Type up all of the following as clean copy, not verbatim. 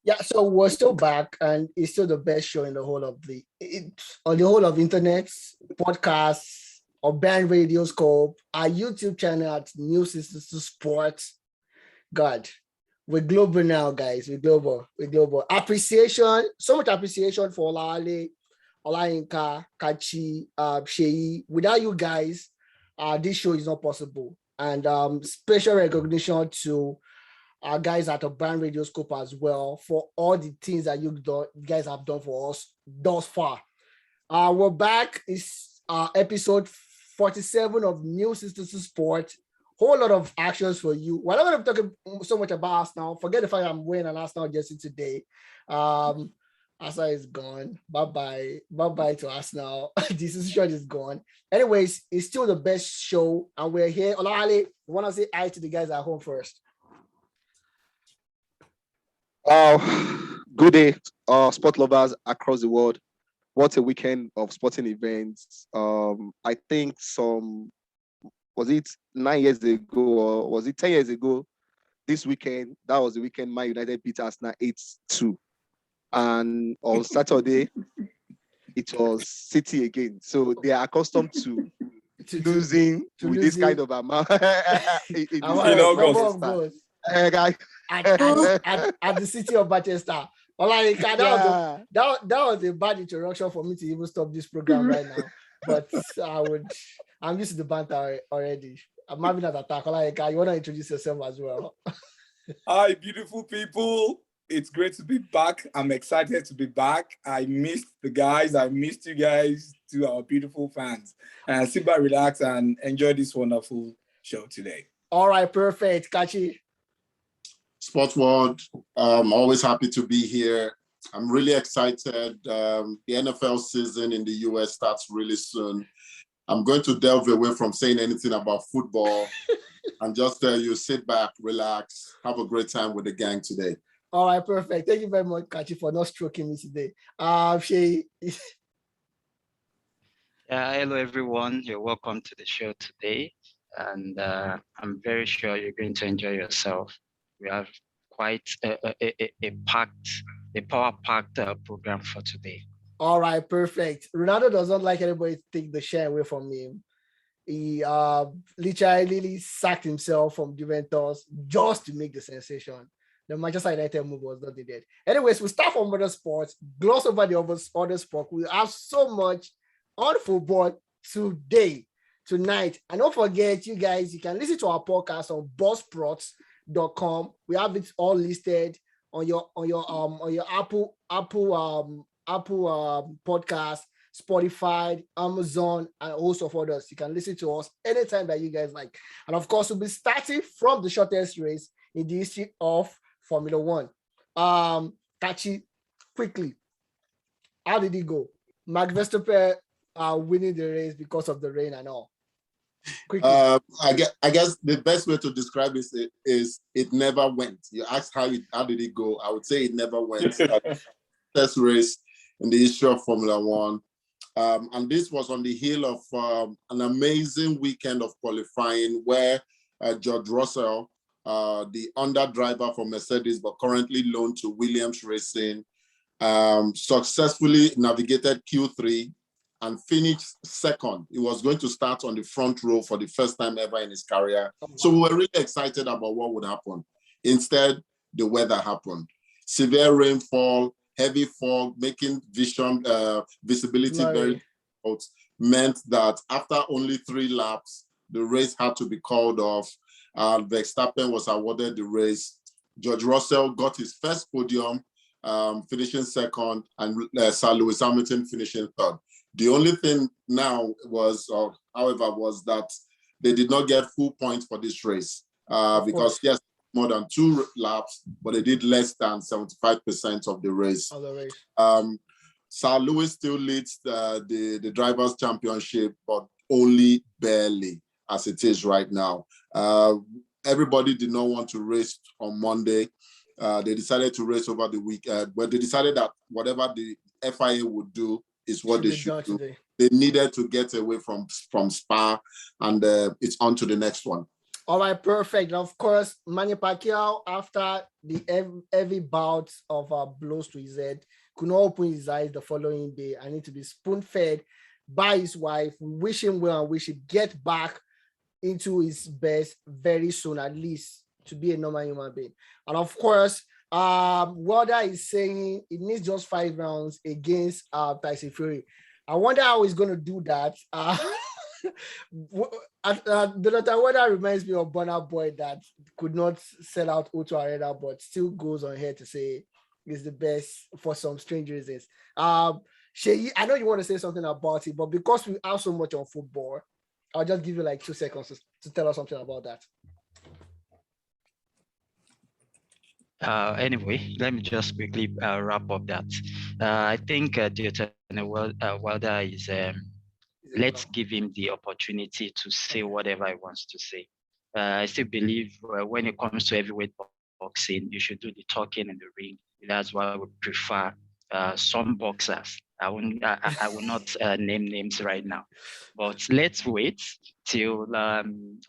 Yeah, so we're still back, and it's still the best show in the whole of on the whole of internet, podcasts, or band radio scope, our YouTube channel at New Sisters to Sports. God, we're global now, guys. We're global. We're global. Appreciation, so much appreciation for Olale, Olayinka, Kachi, Sheyi. Without you guys, this show is not possible. And special recognition to our guys at a band radio scope as well for all the things that you guys have done for us thus far. We're back. It's episode 47 of New Sisters to Sport. Whole lot of actions for you. We're not going to be talking so much about Arsenal. Forget the fact I'm wearing an Arsenal jersey today. Arsenal is gone. Bye bye. Bye bye to Arsenal. This decision is gone. Anyways, it's still the best show, and we're here. Olale, we want to say hi to the guys at home first. Good day, sport lovers across the world. What a weekend of sporting events. I think was it 9 years ago or was it 10 years ago? This weekend, that was the weekend Man United beat Arsenal 8-2. And on Saturday, it was City again. So they are accustomed to losing with this kind of amount in August. Guys. At the city of Manchester. Like that was a bad introduction for me to even stop this program right now. But I'm used to the banter already. I'm having an attack. Like, you want to introduce yourself as well? Hi, beautiful people. It's great to be back. I'm excited to be back. I missed the guys. I missed you guys, to our beautiful fans. And sit back, relax, and enjoy this wonderful show today. All right, perfect. Kachi. Sports World, always happy to be here. I'm really excited. The NFL season in the US starts really soon. I'm going to delve away from saying anything about football and just tell you, sit back, relax, have a great time with the gang today. All right, perfect. Thank you very much, Kachi, for not stroking me today. Shay. Hello, everyone. You're welcome to the show today. And I'm very sure you're going to enjoy yourself. We have quite a power-packed program for today. All right, perfect. Ronaldo doesn't like anybody to take the share away from him. He literally sacked himself from Juventus just to make the sensation. The Manchester United move was not needed. Anyways, we start from other sports, gloss over the other sport. We have so much on football tonight. And don't forget, you guys, you can listen to our podcast on buzzsprots.com. We have it all listed on your Apple podcast, Spotify, Amazon, and also for others. You can listen to us anytime that you guys like. And of course, we'll be starting from the shortest race in the history of Formula One. Kachi, quickly, how did it go? Max Verstappen winning the race because of the rain and all. I guess the best way to describe it is it never went. You asked how did it go? I would say it never went. First race in the history of Formula One. And this was on the heel of an amazing weekend of qualifying where George Russell, the underdriver for Mercedes, but currently loaned to Williams Racing, successfully navigated Q3 and finished second. He was going to start on the front row for the first time ever in his career. So we were really excited about what would happen. Instead, the weather happened. Severe rainfall, heavy fog, making visibility very difficult, meant that after only 3 laps, the race had to be called off. Verstappen was awarded the race. George Russell got his first podium, finishing second, and Sir Lewis Hamilton finishing third. The only thing now was that they did not get full points for this race because yes, more than 2 laps, but they did less than 75% of the race. Sir Lewis still leads the Drivers' Championship, but only barely as it is right now. Everybody did not want to race on Monday. They decided to race over the weekend, but they decided that whatever the FIA would do is what they should do. They needed to get away from Spa, and it's on to the next one. All right, perfect. And of course, Manny Pacquiao, after the heavy bouts of blows to his head, could not open his eyes the following day. I need to be spoon-fed by his wife. We wish him well and we should get back into his best very soon, at least to be a normal human being. And of course, Wilder is saying it needs just 5 rounds against Tyson Fury. I wonder how he's going to do that. Jonathan Wilder reminds me of Burna Boy that could not sell out O2 Arena, but still goes on here to say is the best for some strange reasons. Sheyi, I know you want to say something about it, but because we have so much on football, I'll just give you like 2 seconds to tell us something about that. Anyway, let me just quickly wrap up that. I think Wilder is, let's give him the opportunity to say whatever he wants to say. I still believe when it comes to heavyweight boxing, you should do the talking in the ring. That's why we prefer some boxers. I will not name names right now, but let's wait till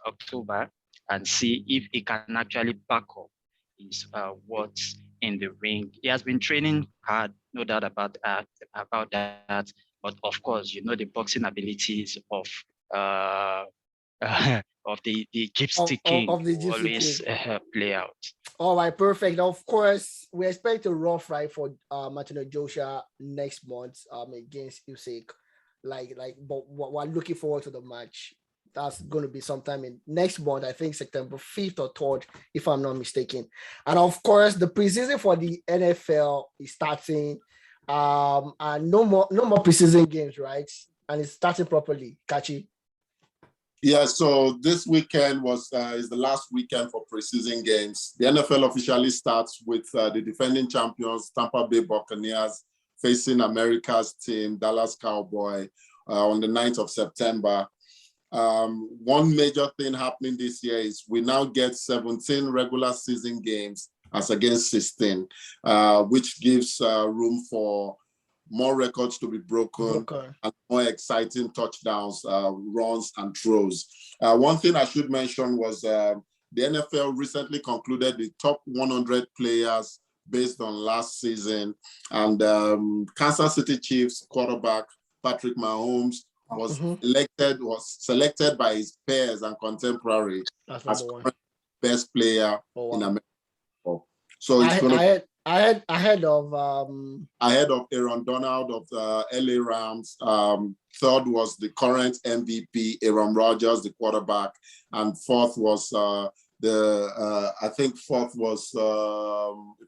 October and see if he can actually back up his words in the ring. He has been training hard, no doubt about that. But of course, you know the boxing abilities of of the Gypsy King always play out. All right, perfect. Of course, we expect a rough ride for Martino Joshua next month against Usyk. But we're looking forward to the match. That's going to be sometime in next month, I think September 5th or 3rd, if I'm not mistaken. And of course, the preseason for the NFL is starting. And no more preseason games, right? And it's starting properly. Kachi. Yeah, so this weekend is the last weekend for preseason games. The NFL officially starts with the defending champions, Tampa Bay Buccaneers, facing America's team, Dallas Cowboys, on the 9th of September. One major thing happening this year is we now get 17 regular season games as against 16, which gives room for more records to be broken and more exciting touchdowns, runs, and throws. One thing I should mention was the NFL recently concluded the top 100 players based on last season, and Kansas City Chiefs quarterback Patrick Mahomes was selected by his peers and contemporary as best player in America. So it's going to ahead of Aaron Donald of the LA Rams. Third was the current MVP Aaron Rodgers, the quarterback, and fourth was if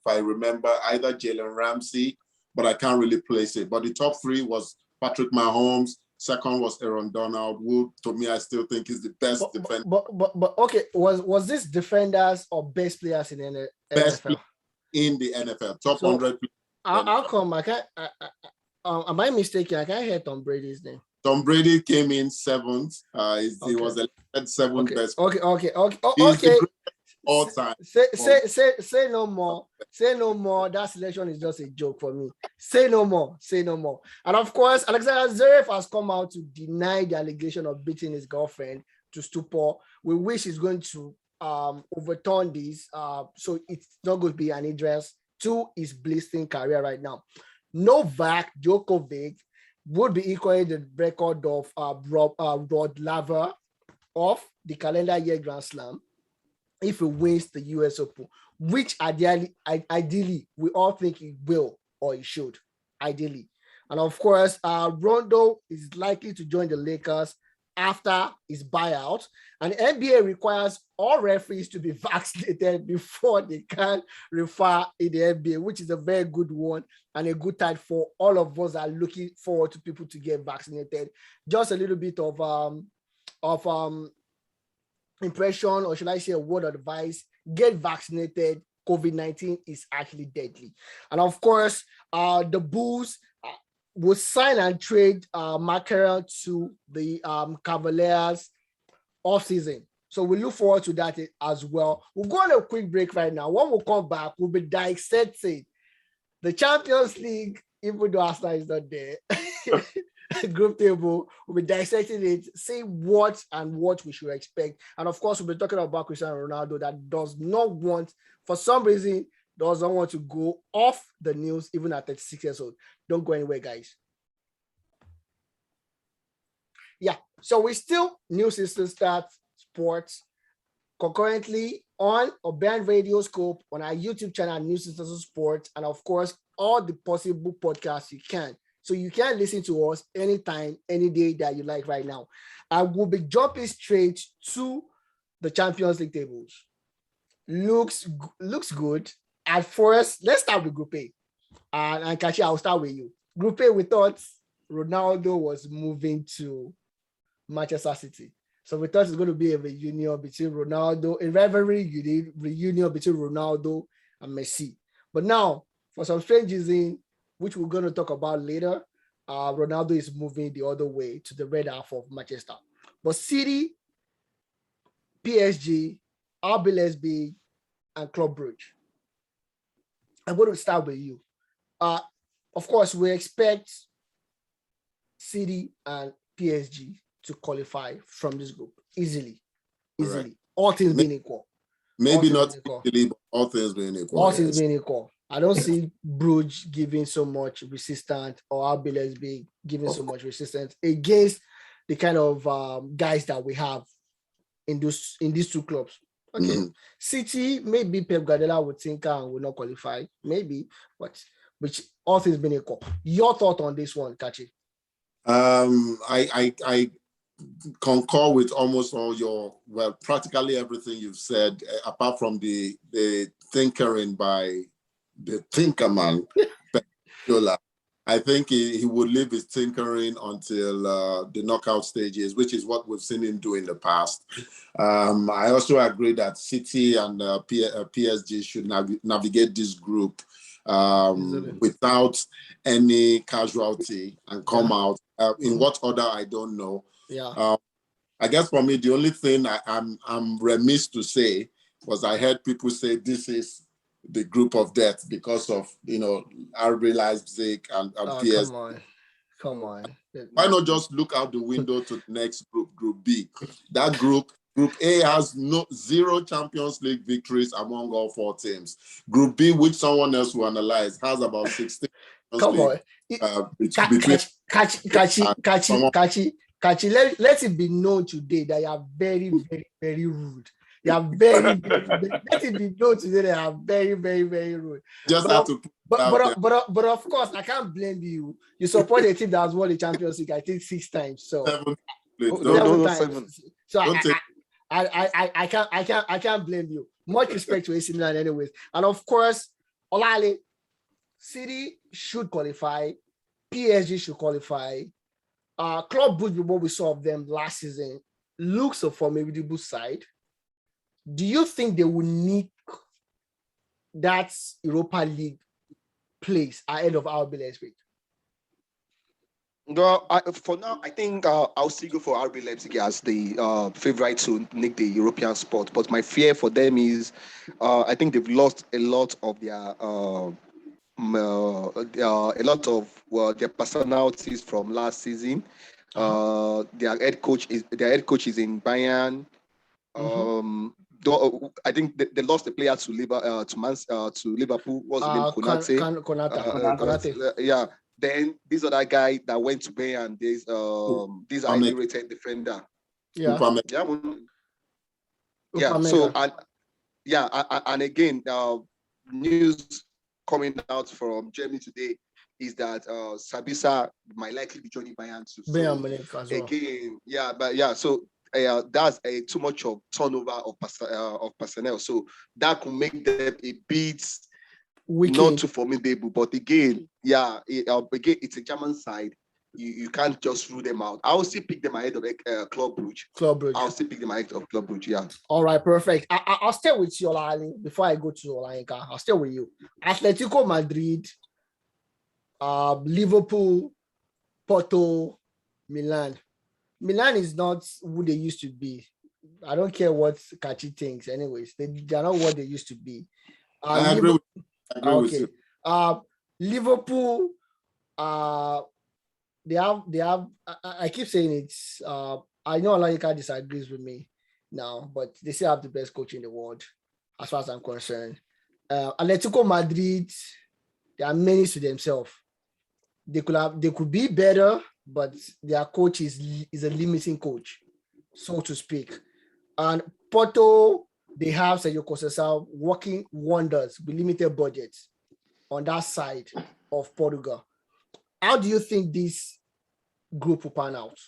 I remember, either Jalen Ramsey, but I can't really place it. But the top 3 was Patrick Mahomes. Second was Aaron Donald, who to me I still think is the best defender. But okay, was this defenders or best players in the NFL? In the NFL, top 100. How come I can't? Am I mistaken? I can't hear Tom Brady's name. Tom Brady came in 7th. He was elected 7th best. Okay. All time. Say no more. Say no more. That selection is just a joke for me. Say no more. Say no more. And of course, Alexander Zverev has come out to deny the allegation of beating his girlfriend to stupor. We wish he's going to overturn this. So it's not going to be an address to his blistering career right now. Novak Djokovic would be equaling the record of Rod Laver of the calendar year Grand Slam if he wins the US Open, which ideally we all think he will or he should, ideally. And of course, Rondo is likely to join the Lakers after his buyout. And the NBA requires all referees to be vaccinated before they can refer in the NBA, which is a very good one and a good time for all of us that are looking forward to people to get vaccinated. Just a little bit of impression, or should I say a word of advice: get vaccinated. COVID-19 is actually deadly. And of course, the Bulls will sign and trade Mark Carroll to the Cavaliers off-season. So we look forward to that as well. We'll go on a quick break right now. When we come back, we'll be dissecting the Champions League, even though Arsenal is not there. group table. We'll be dissecting it, see what we should expect. And of course, we'll be talking about Cristiano Ronaldo that does not want, for some reason, doesn't want to go off the news even at 36 years old. Don't go anywhere, guys. Yeah, so we still New System Start Sports concurrently on Urban Radio Scope, on our YouTube channel, New System Sports, and of course, all the possible podcasts you can. So you can listen to us anytime, any day that you like right now. I will be jumping straight to the Champions League tables. Looks good. At first, let's start with Group A. And Kachi, I'll start with you. Group A, we thought Ronaldo was moving to Manchester City. So we thought it's going to be a reunion between Ronaldo, a rivalry reunion between Ronaldo and Messi. But now, for some strange reason, which we're going to talk about later, Ronaldo is moving the other way to the red half of Manchester. But City, PSG, RB Leipzig, and Club Brugge. I'm going to start with you. Of course, we expect City and PSG to qualify from this group easily. Right. All things being equal. Maybe not easily, but all things being equal. All things being equal. I don't see Brugge giving so much resistance or RB Leipzig giving so much resistance against the kind of guys that we have in these two clubs. Okay. Mm-hmm. City, maybe Pep Guardiola would think and will not qualify. Maybe, but which all things being equal. Your thought on this one, Kachi? I concur with almost all practically everything you've said, apart from the tinkering by the Tinkerman, Pep Guardiola. I think he would leave his tinkering until the knockout stages, which is what we've seen him do in the past. I also agree that City and PSG should navigate this group without any casualty and come out. In what order, I don't know. Yeah. I guess for me, the only thing I'm remiss to say was I heard people say this is the group of death because of, RB Leipzig and PSG. Come on. Why not just look out the window to the next group, Group B? That Group A has zero Champions League victories among all four teams. Group B, which someone else will analyze, has about 16. Come on. Kachi, let it be known today that you are very, very, very rude. You are very, very, let it be known today that you are very, very, very rude. But of course, I can't blame you. You support a team that has won the Champions League, I think 6 times. So 7 times. So I can't blame you. Much respect to AC Milan, anyways. And of course, Olale, City should qualify. PSG should qualify. Club Brugge, what we saw of them last season, looks a formidable side. Do you think they will need that Europa League place ahead of RB Leipzig? No, for now, I think I'll still go for RB Leipzig as the favorite to nick the European spot. But my fear for them is, I think they've lost a lot of their their personalities from last season. Their head coach is in Bayern. I think they lost the player to Liverpool. What's his name? Konate. Yeah. Then this other guy that went to Bayern, this highly rated defender. Yeah. Yeah. So and again, news coming out from Germany today is that Sabitzer might likely be joining Bayern too. Bayern Munich as well. Again, so that's too much of turnover of personnel. So that could make them a bit not too formidable. But again, it's a German side. You can't just rule them out. I will still pick them ahead of Club Brugge. I'll still pick them ahead of Club Brugge. Yeah. All right, perfect. I'll stay with you, Olali. Before I go to Olayinka, I'll stay with you. Atletico Madrid, Liverpool, Porto, Milan. Milan is not who they used to be. I don't care what Kachi thinks. Anyways, they're not what they used to be. I agree with you. Liverpool, they have. I keep saying it's. I know Olayinka disagrees with me now, but they still have the best coach in the world, as far as I'm concerned. Atletico Madrid, they are many to themselves. They could be better, but their coach is a limiting coach, so to speak. And Porto, they have Sergio Conceição working wonders with limited budgets on that side of Portugal. How do you think this group will pan out?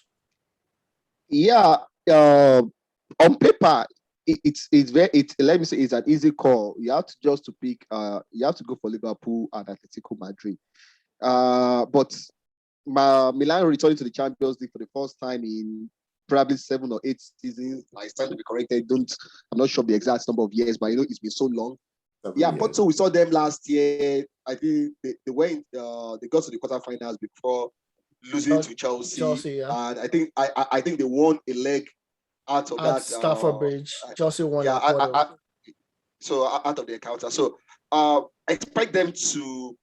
Yeah, on paper, it's let me say it's an easy call. You have to just to pick. You have to go for Liverpool and Atletico Madrid. But Milan returning to the Champions League for the first time in probably 7 or 8 seasons. I stand to be corrected. I'm not sure the exact number of years, but I know it's been so long. Yeah, Porto, we saw them last year. I think they went. They got to the quarterfinals before losing to Chelsea. Yeah. And I think they won a leg out of that. Stamford Bridge. Chelsea won. Yeah, so out of the encounter. So I expect them to.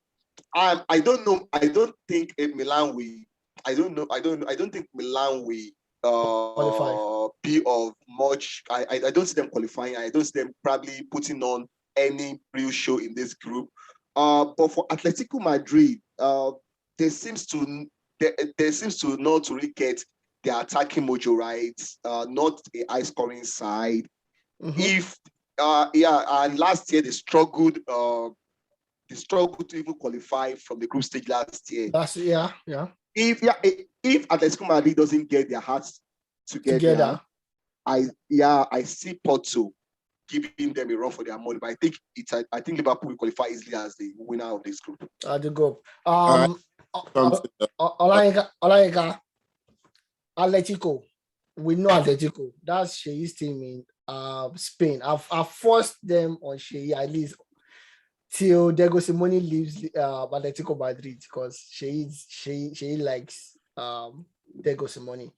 I don't know. I don't think Milan will. I don't think Milan will be of much. I don't see them qualifying. I don't see them probably putting on any real show in this group. But for Atletico Madrid, there seems to not really get the attacking mojo right. Not a high scoring side. And last year they struggled. They struggled to even qualify from the group stage last year. If Atletico Madrid doesn't get their hearts together, I see Porto giving them a run for their money. But I think Liverpool will qualify easily as the winner of this group. The group. Olayinka, Atletico. We know Atletico. That's Sheyi's team in Spain. I've forced them on Sheyi at least till Diego Simeone leaves Atletico Madrid, because Sheyi likes Diego Simeone.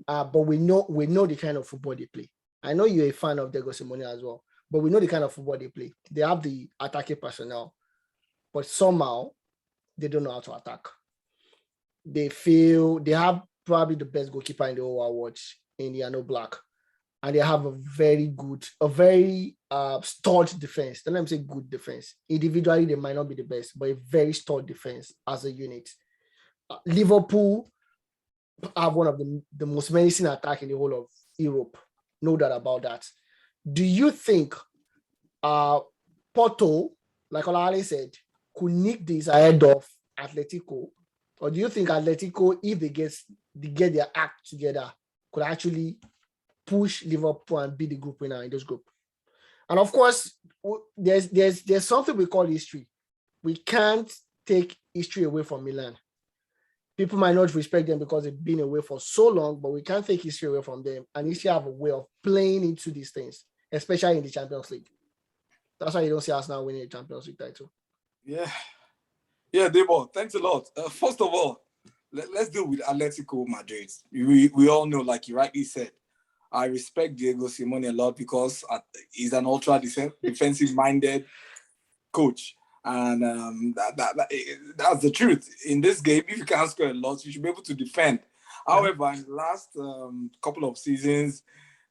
But we know the kind of football they play. I know you're a fan of Diego Simeone as well, but we know the kind of football they play. They have the attacking personnel, but somehow they don't know how to attack. They feel they have probably the best goalkeeper in the whole world in Yano Black, and they have a very stout defense. Don't let me say good defense. Individually, they might not be the best, but a very stout defense as a unit. Liverpool have one of the most menacing attack in the whole of Europe. No doubt about that. Do you think Porto, like Olale said, could nick this ahead of Atletico? Or do you think Atletico, if they get their act together, could actually push Liverpool and be the group winner in this group? And of course, there's something we call history. We can't take history away from Milan. People might not respect them because they've been away for so long, but we can't take history away from them. And history have a way of playing into these things, especially in the Champions League. That's why you don't see us now winning a Champions League title. Yeah, Debo, thanks a lot. First of all, let's deal with Atletico Madrid. We all know, like you rightly said, I respect Diego Simeone a lot because he's an ultra defensive-minded coach. And that's the truth. In this game, if you can't score a lot, you should be able to defend. However, in the last couple of seasons,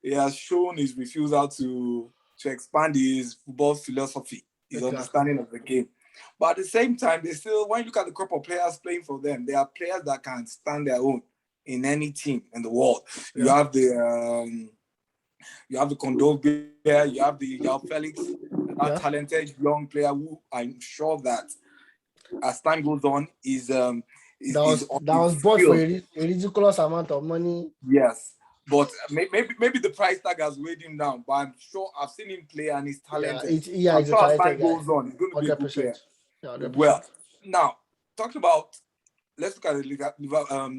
he has shown his refusal to expand his football philosophy, his understanding of the game. But at the same time, they still, when you look at the group of players playing for them, they are players that can stand their own in any team in the world. You have the Kondogbia, you have the João Felix, a talented young player who I'm sure that as time goes on that was bought for a ridiculous amount of money. Yes, but maybe the price tag has weighed him down. But I'm sure I've seen him play and he's talented. I'm sure as time goes on, he's going to be a good player. Well, now talking about, let's look at the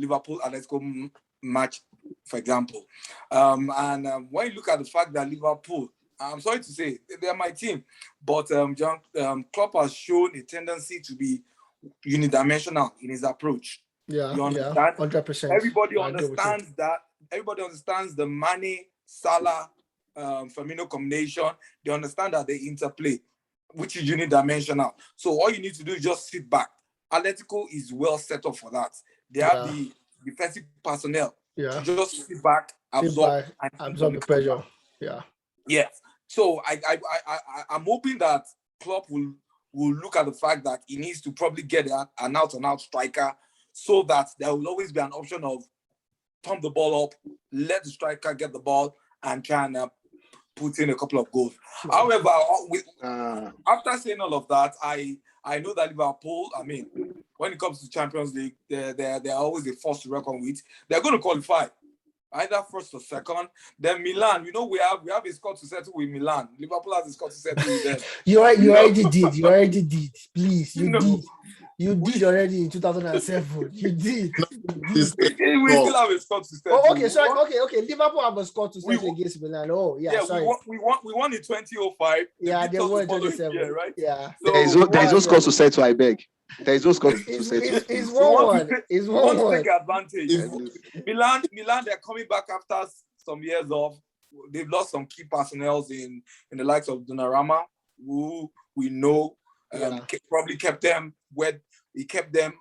Liverpool Atletico match, for example. When you look at the fact that Liverpool, I'm sorry to say, they are my team, but Klopp has shown a tendency to be unidimensional in his approach. Yeah, you understand? 100%. Everybody understands that. Everybody understands the Mane, Salah, Firmino combination. They understand that they interplay, which is unidimensional. So all you need to do is just sit back. Atletico is well set up for that. They have defensive personnel Yeah. to just sit back, absorb the pressure. Yeah. Yes. So I'm hoping that Klopp will look at the fact that he needs to probably get an out-and-out striker, so that there will always be an option of pump the ball up, let the striker get the ball, and try and put in a couple of goals. Yeah. However, after saying all of that, I know that Liverpool, I mean, when it comes to Champions League, they're always a force to reckon with. They're going to qualify either first or second. Then Milan, you know, we have a score to settle with Milan. Liverpool has a score to settle with them. You already did. You already did. Please, you No. did. You did already in 2007. You did. We still have a score to settle. Oh, okay, sorry. Okay. Liverpool have a score to settle against Milan. Oh, yeah. Sorry. We won in 2005. Yeah, they won in 2007. Year, right? Yeah. So there is no score to settle, I beg. There is no score to settle. It's 1-1. It's 1-1. Take advantage. Milan, they're coming back after some years off. They've lost some key personnel in the likes of Donnarumma, who we know probably kept them where he kept them.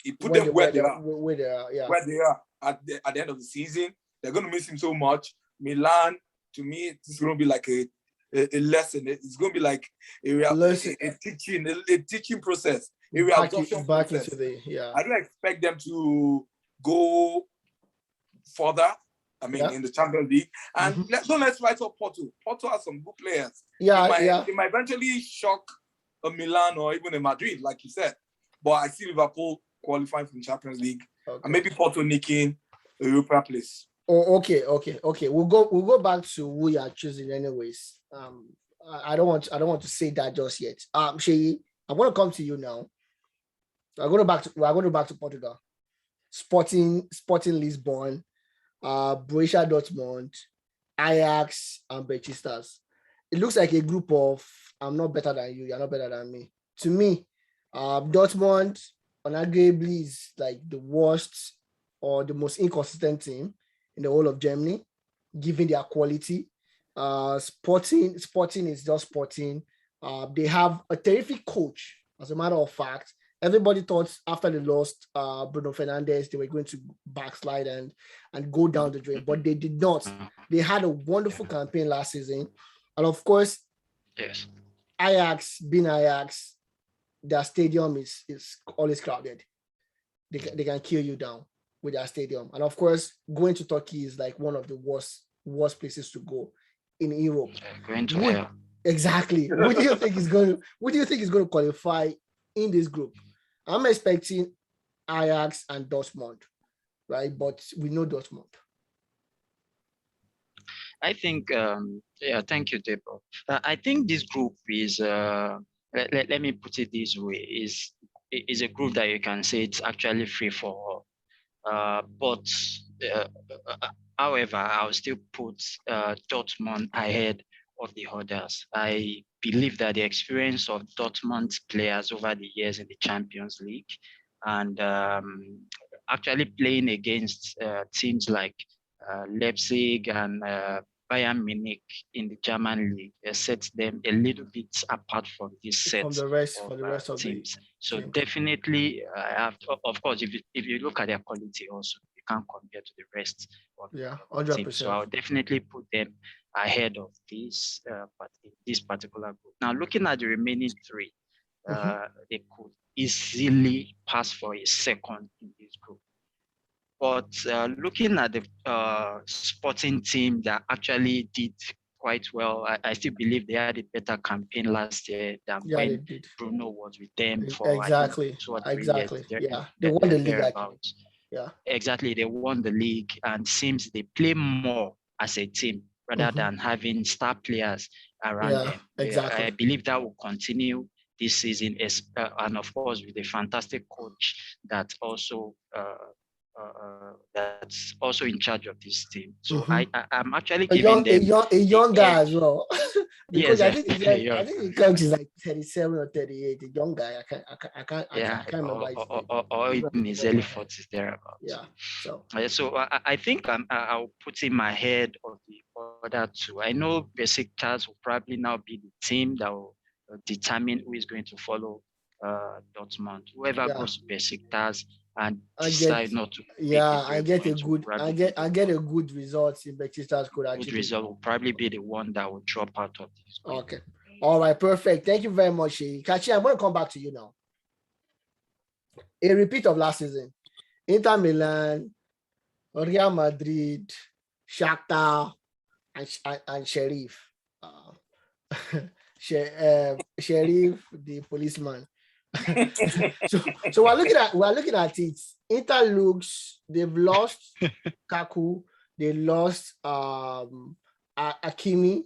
He put them where they are. Where they are at the end of the season. They're going to miss him so much. Milan, to me, it's going to be like a lesson. It's going to be like a teaching process. A reabsorption process. I don't expect them to go further. I mean, in the Champions League. And let's write up Porto. Porto has some good players. They might eventually shock a Milan or even a Madrid, like you said. But I see Liverpool qualifying for the Champions League. Okay. And maybe Porto nicking a Europa place. Oh, okay. We'll go back to who you are choosing anyways. I don't want to say that just yet. Sheyi, I'm going to come to you now. We're going back to Portugal. Sporting Lisbon, Borussia Dortmund, Ajax, and Besiktas. It looks like a group of I'm not better than you, you're not better than me. To me, Dortmund unarguably is like the worst or the most inconsistent team in the whole of Germany, given their quality. Sporting is just Sporting. They have a terrific coach, as a matter of fact. Everybody thought after they lost Bruno Fernandes, they were going to backslide and go down the drain, but they did not. They had a wonderful campaign last season. And of course, yes, Ajax, their stadium is always crowded. They can kill you down with their stadium. And of course, going to Turkey is like one of the worst places to go in Europe. Going to hell. Exactly. What do you think is going to qualify in this group? I'm expecting Ajax and Dortmund, right? But we know Dortmund. I think, thank you, Debo. I think this group is, let me put it this way, is a group that you can say it's actually free for all. However, I'll still put Dortmund ahead of the others. I believe that the experience of Dortmund's players over the years in the Champions League and actually playing against teams like Leipzig and Bayern Munich in the German league sets them a little bit apart from this set from the rest of teams. The team. Definitely, of course, if you look at their quality also, you can't compare to the rest of the 100%. teams. So I'll definitely put them ahead of this particular group. Now, looking at the remaining three, they could easily pass for a second in this group. But looking at the Sporting team that actually did quite well, I still believe they had a better campaign last year than when Bruno was with them for exactly. 2 or 3 years. They won the league. Exactly, they won the league, and seems they play more as a team rather than having star players around them. Exactly. I believe that will continue this season, and of course with a fantastic coach that also that's also in charge of this team. So I'm actually giving them a young guy as well. Because yes, I think the coach is like 37 or 38. A young guy. I can't remember. Or even his early 40s thereabouts. Yeah. So I think I'll put him ahead of the other two. I know Besiktas will probably now be the team that will determine who is going to follow Dortmund. Whoever goes to Besiktas, and I decide get, not to pick yeah, the I great get a point will good, probably be I the get one. a good result in Besiktas could Good achieve it. result will probably be the one that will drop out of this group. Okay. All right, perfect. Thank you very much, Sheyi. Kachi, I'm going to come back to you now. A repeat of last season. Inter Milan, Real Madrid, Shakhtar, and Sheriff. Sheriff, the policeman. so we're looking at it. Inter looks, they've lost Kaku, they lost Akimi,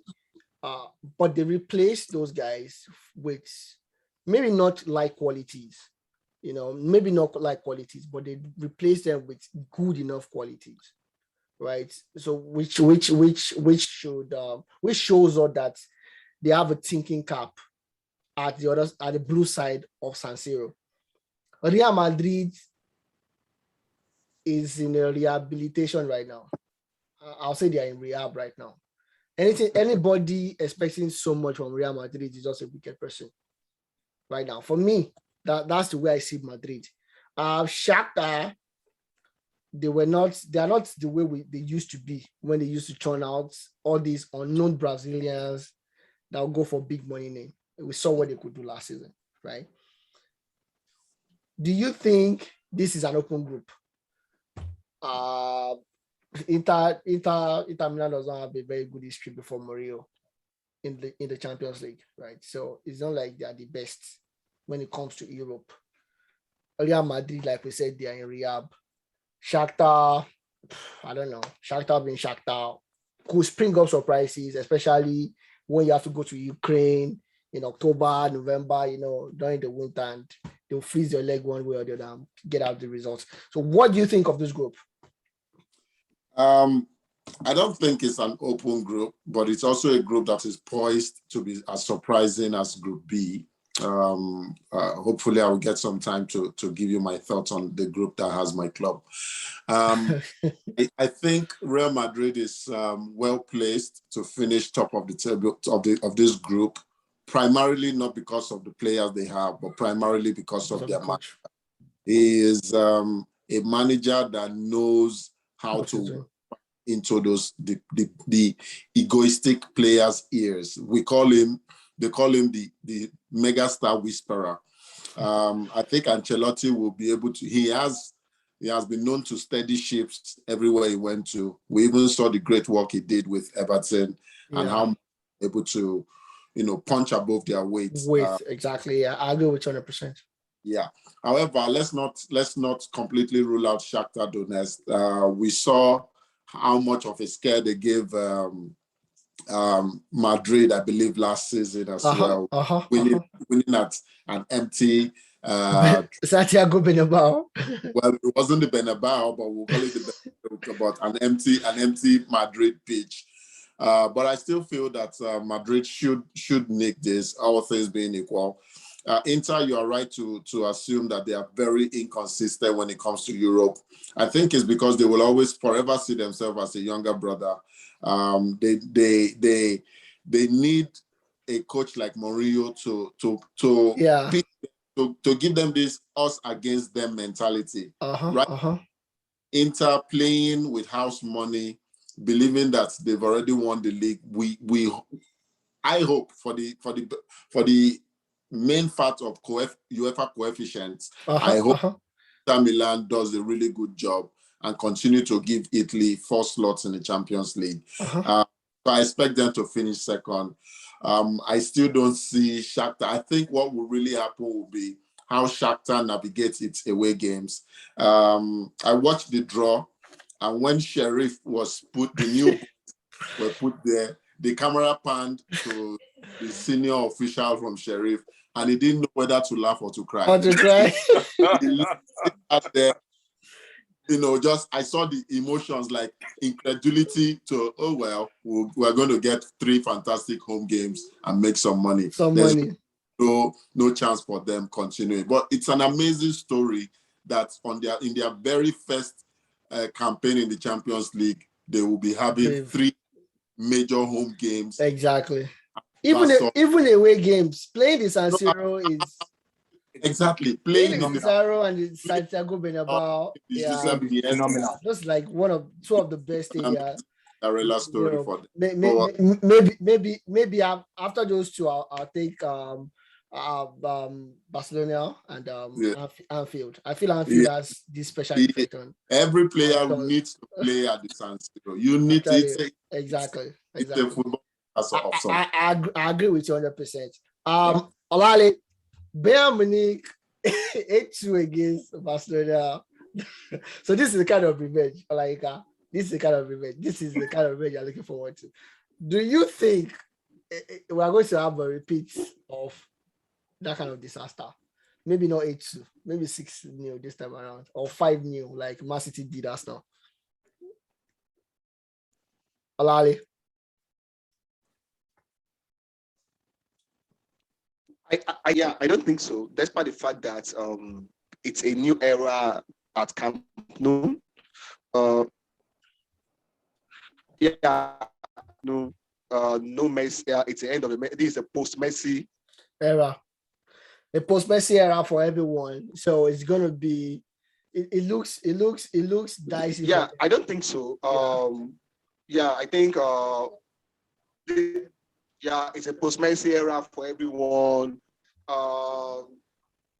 but they replaced those guys with maybe not like qualities, maybe not like qualities, but they replaced them with good enough qualities, right? So which shows us that they have a thinking cap at the blue side of San Siro. Real Madrid is in a rehabilitation right now. I'll say they are in rehab right now. Anybody expecting so much from Real Madrid is just a wicked person right now. For me, that's the way I see Madrid. Shakhtar, they are not the way they used to be when they used to turn out all these unknown Brazilians that will go for big money name. We saw what they could do last season, right? Do you think this is an open group? Inter Milan does not have a very good history before Mourinho in the Champions League, right? So it's not like they are the best when it comes to Europe. Real Madrid, like we said, they are in rehab. Shakhtar, I don't know. Shakhtar being Shakhtar could spring up surprises, especially when you have to go to Ukraine in October, November, during the winter, and they'll freeze your leg one way or the other and get out the results. So what do you think of this group? I don't think it's an open group, but it's also a group that is poised to be as surprising as Group B. Hopefully I will get some time to give you my thoughts on the group that has my club. I think Real Madrid is well placed to finish top of the table of this group, primarily not because of the players they have, but primarily because of their manager. He is a manager that knows how to into the egoistic players' ears. They call him the megastar whisperer. I think Ancelotti will be able to. He has been known to steady ships everywhere he went to. We even saw the great work he did with Everton and how able to, punch above their weights. Exactly. Yeah, I agree with 100%. Yeah. However, let's not completely rule out Shakhtar Donetsk. We saw how much of a scare they gave Madrid, I believe, last season as well, winning at an empty Santiago Bernabeu. Well, it wasn't the Bernabeu, but we'll call it the Bernabeu, but an empty Madrid pitch. But I still feel that Madrid should nick this, all things being equal. Inter, you are right to assume that they are very inconsistent when it comes to Europe. I think it's because they will always forever see themselves as a younger brother. They need a coach like Mourinho to give them this us against them mentality. Inter playing with house money, believing that they've already won the league. I hope for the main fact of UEFA coefficients, I hope Inter Milan does a really good job and continue to give Italy 4 slots in the Champions League. So I expect them to finish second. I still don't see Shakhtar. I think what will really happen will be how Shakhtar navigates its away games. I watched the draw, and when Sheriff was put, the new were put there, the camera panned to the senior official from Sheriff, and he didn't know whether to laugh or to cry. He out there, I saw the emotions, like incredulity to, oh, well, we're going to get 3 fantastic home games and make some money. There's no chance for them continuing. But it's an amazing story that in their very first campaign in the Champions League, they will be having 3 major home games. Exactly. Even away games, playing the San Siro is Exactly. Playing nominal. Cesaro and the Santiago Bernabeu. Yeah, Phenomenal. just like two of the best stadiums. Cinderella story for them. Maybe after those two, I'll take Barcelona and Anfield. I feel Anfield has this special effect on every player needs to play at the San Siro. You need to exactly. It's a football. That's awesome. I agree with you 100%. Olale, Bayern Munich 8-2 against Barcelona. So this is the kind of revenge, Olaika. This is the kind of revenge you're looking forward to. Do you think we are going to have a repeat of that kind of disaster? Maybe not 8-2, maybe 6-0 this time around, or 5-0 like Man City did us now. Olale. I don't think so. Despite the fact that it's a new era at Camp Nou. No Messi. It's the end of this is a post-Messi era. A post-Messi era for everyone. So it's gonna be. It looks dicey. Yeah, I don't think so. I think it's a post-Messi era for everyone. No.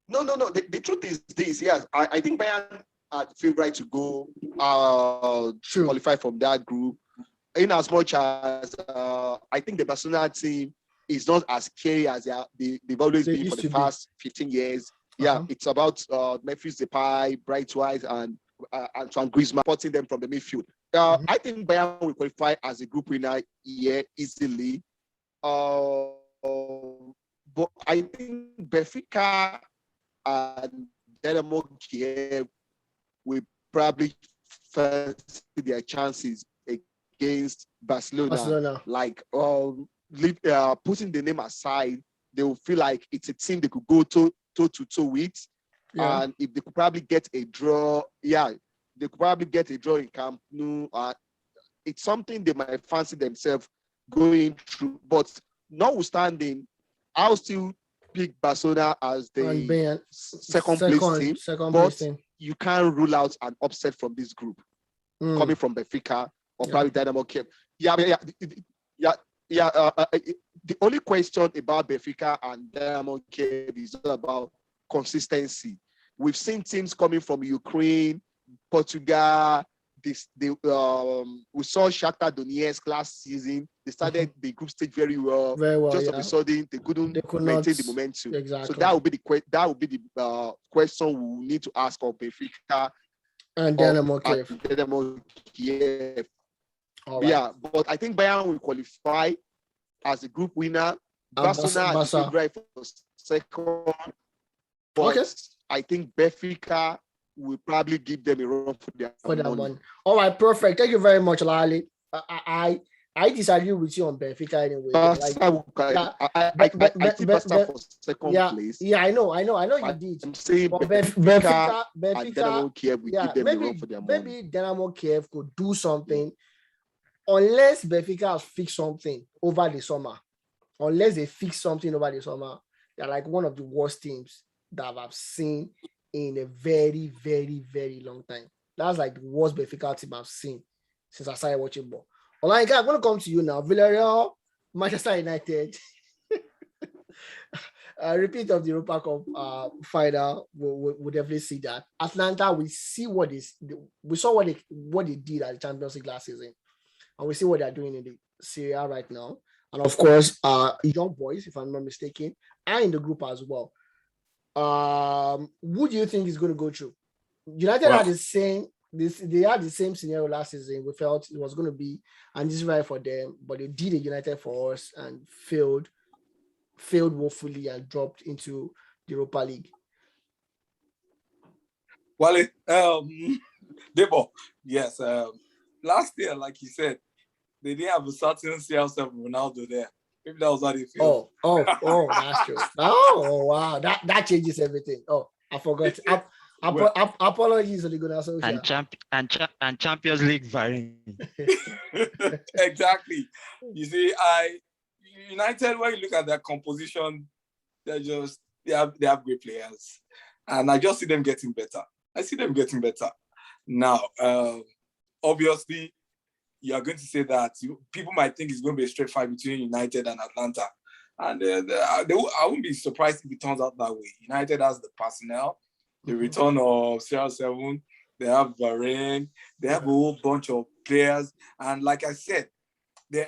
The truth is this. Yes, I think Bayern feel right to go qualify from that group. In as much as I think the Barcelona team is not as scary as they've always been for the past 15 years. Yeah, it's about Memphis Depay, Bright White, and Antoine Griezmann supporting them from the midfield. I think Bayern will qualify as a group winner here easily. But I think Benfica and Dynamo Kiev will probably fancy their chances against Barcelona. Like putting the name aside, they will feel like it's a team they could go toe to toe with. Yeah. And if they could probably get a draw, they could probably get a draw in Camp Nou. It's something they might fancy themselves going through. But notwithstanding, I'll still pick Barcelona as the second place team. You can't rule out an upset from this group coming from Benfica or probably Dynamo Kiev. The only question about Benfica and Dynamo Kiev is all about consistency. We've seen teams coming from Ukraine, Portugal. We saw Shakhtar Donetsk last season. They started the group stage very well. Just of a sudden, they couldn't maintain the momentum. Exactly. So that would be the question we will need to ask of Benfica and Dynamo Kiev. Right. Yeah, but I think Bayern will qualify as a group winner. Barcelona is right for second. But I think Benfica will probably give them a run for their money. All right, perfect. Thank you very much, Lali. I disagree with you on Benfica anyway. I think Barca for second place. Yeah, I know you did. I'm saying Benfica and Dynamo Kiev will give them a run for their money. Maybe Dynamo Kiev could do something unless Benfica has fixed something over the summer. Unless they fix something over the summer, they're like one of the worst teams that I've seen in a very, very, very long time. That's like the worst Benfica team I've seen since I started watching ball. I'm going to come to you now. Villarreal, Manchester United. A repeat of the Europa Cup final. We'll definitely see that. Atlanta, we saw what they did at the Champions League last season, and we see what they're doing in the Serie A right now. And of course, young boys, if I'm not mistaken, are in the group as well. Who do you think is going to go through? United had the same. They had the same scenario last season. We felt it was going to be, and this is right for them, but they did a United for us and failed woefully and dropped into the Europa League. Wale, Debo, yes. Last year, like you said, they didn't have a certain CR7 Ronaldo there. Maybe that was how they feel. Oh, that's true. Oh, wow, that changes everything. Oh, I forgot. Apologies to the good association. And Champions League variant. Exactly. You see, United, when you look at their composition, they're just they have great players, and I just see them getting better. I see them getting better. Now, obviously, you are going to say that people might think it's going to be a straight fight between United and Atlanta. And I wouldn't be surprised if it turns out that way. United has the personnel, the return of CR7, they have Varane, they have a whole bunch of players. And like I said, they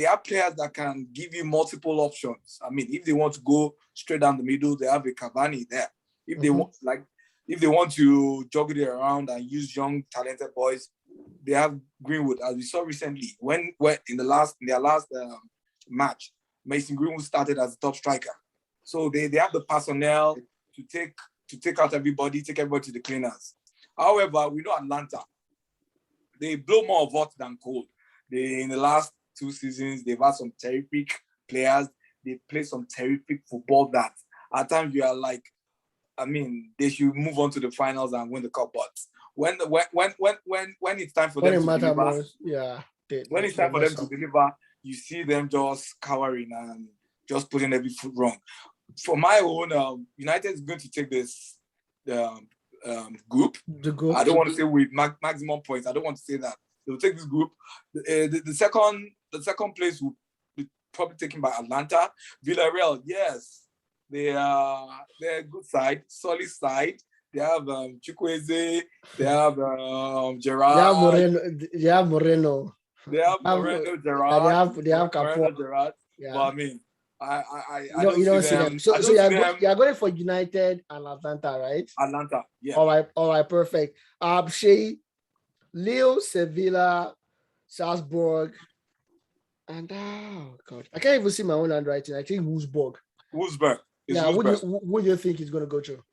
have players that can give you multiple options. I mean, if they want to go straight down the middle, they have a Cavani there. If they want to juggle it around and use young, talented boys, they have Greenwood, as we saw recently. When in their last match, Mason Greenwood started as a top striker. So they have the personnel to take out everybody, take everybody to the cleaners. However, we know Atlanta, they blow more of hot than cold. In the last 2 seasons, they've had some terrific players. They play some terrific football that at times you are like, I mean, they should move on to the finals and win the cup. But when it's time for them to deliver, when it's time for them to deliver, you see them just cowering and just putting every foot wrong. For my own, United is going to take this group. The group. I don't want to say with maximum points. I don't want to say that. They'll take this group. The second place will be probably taken by Atlanta. Villarreal, yes, they're a good side, solid side. They have Chukwueze, they have Gerard. They have Moreno. They have Moreno, Gerard. They have Capo. Gerard. Yeah. But I mean, I you don't see them. So you're going for United and Atlanta, right? Atlanta, yeah. All right, perfect. Shay, Lille, Sevilla, Salzburg, and oh god, I can't even see my own handwriting. I think Wolfsburg. Wolfsburg. Yeah, what do you think is going to go through?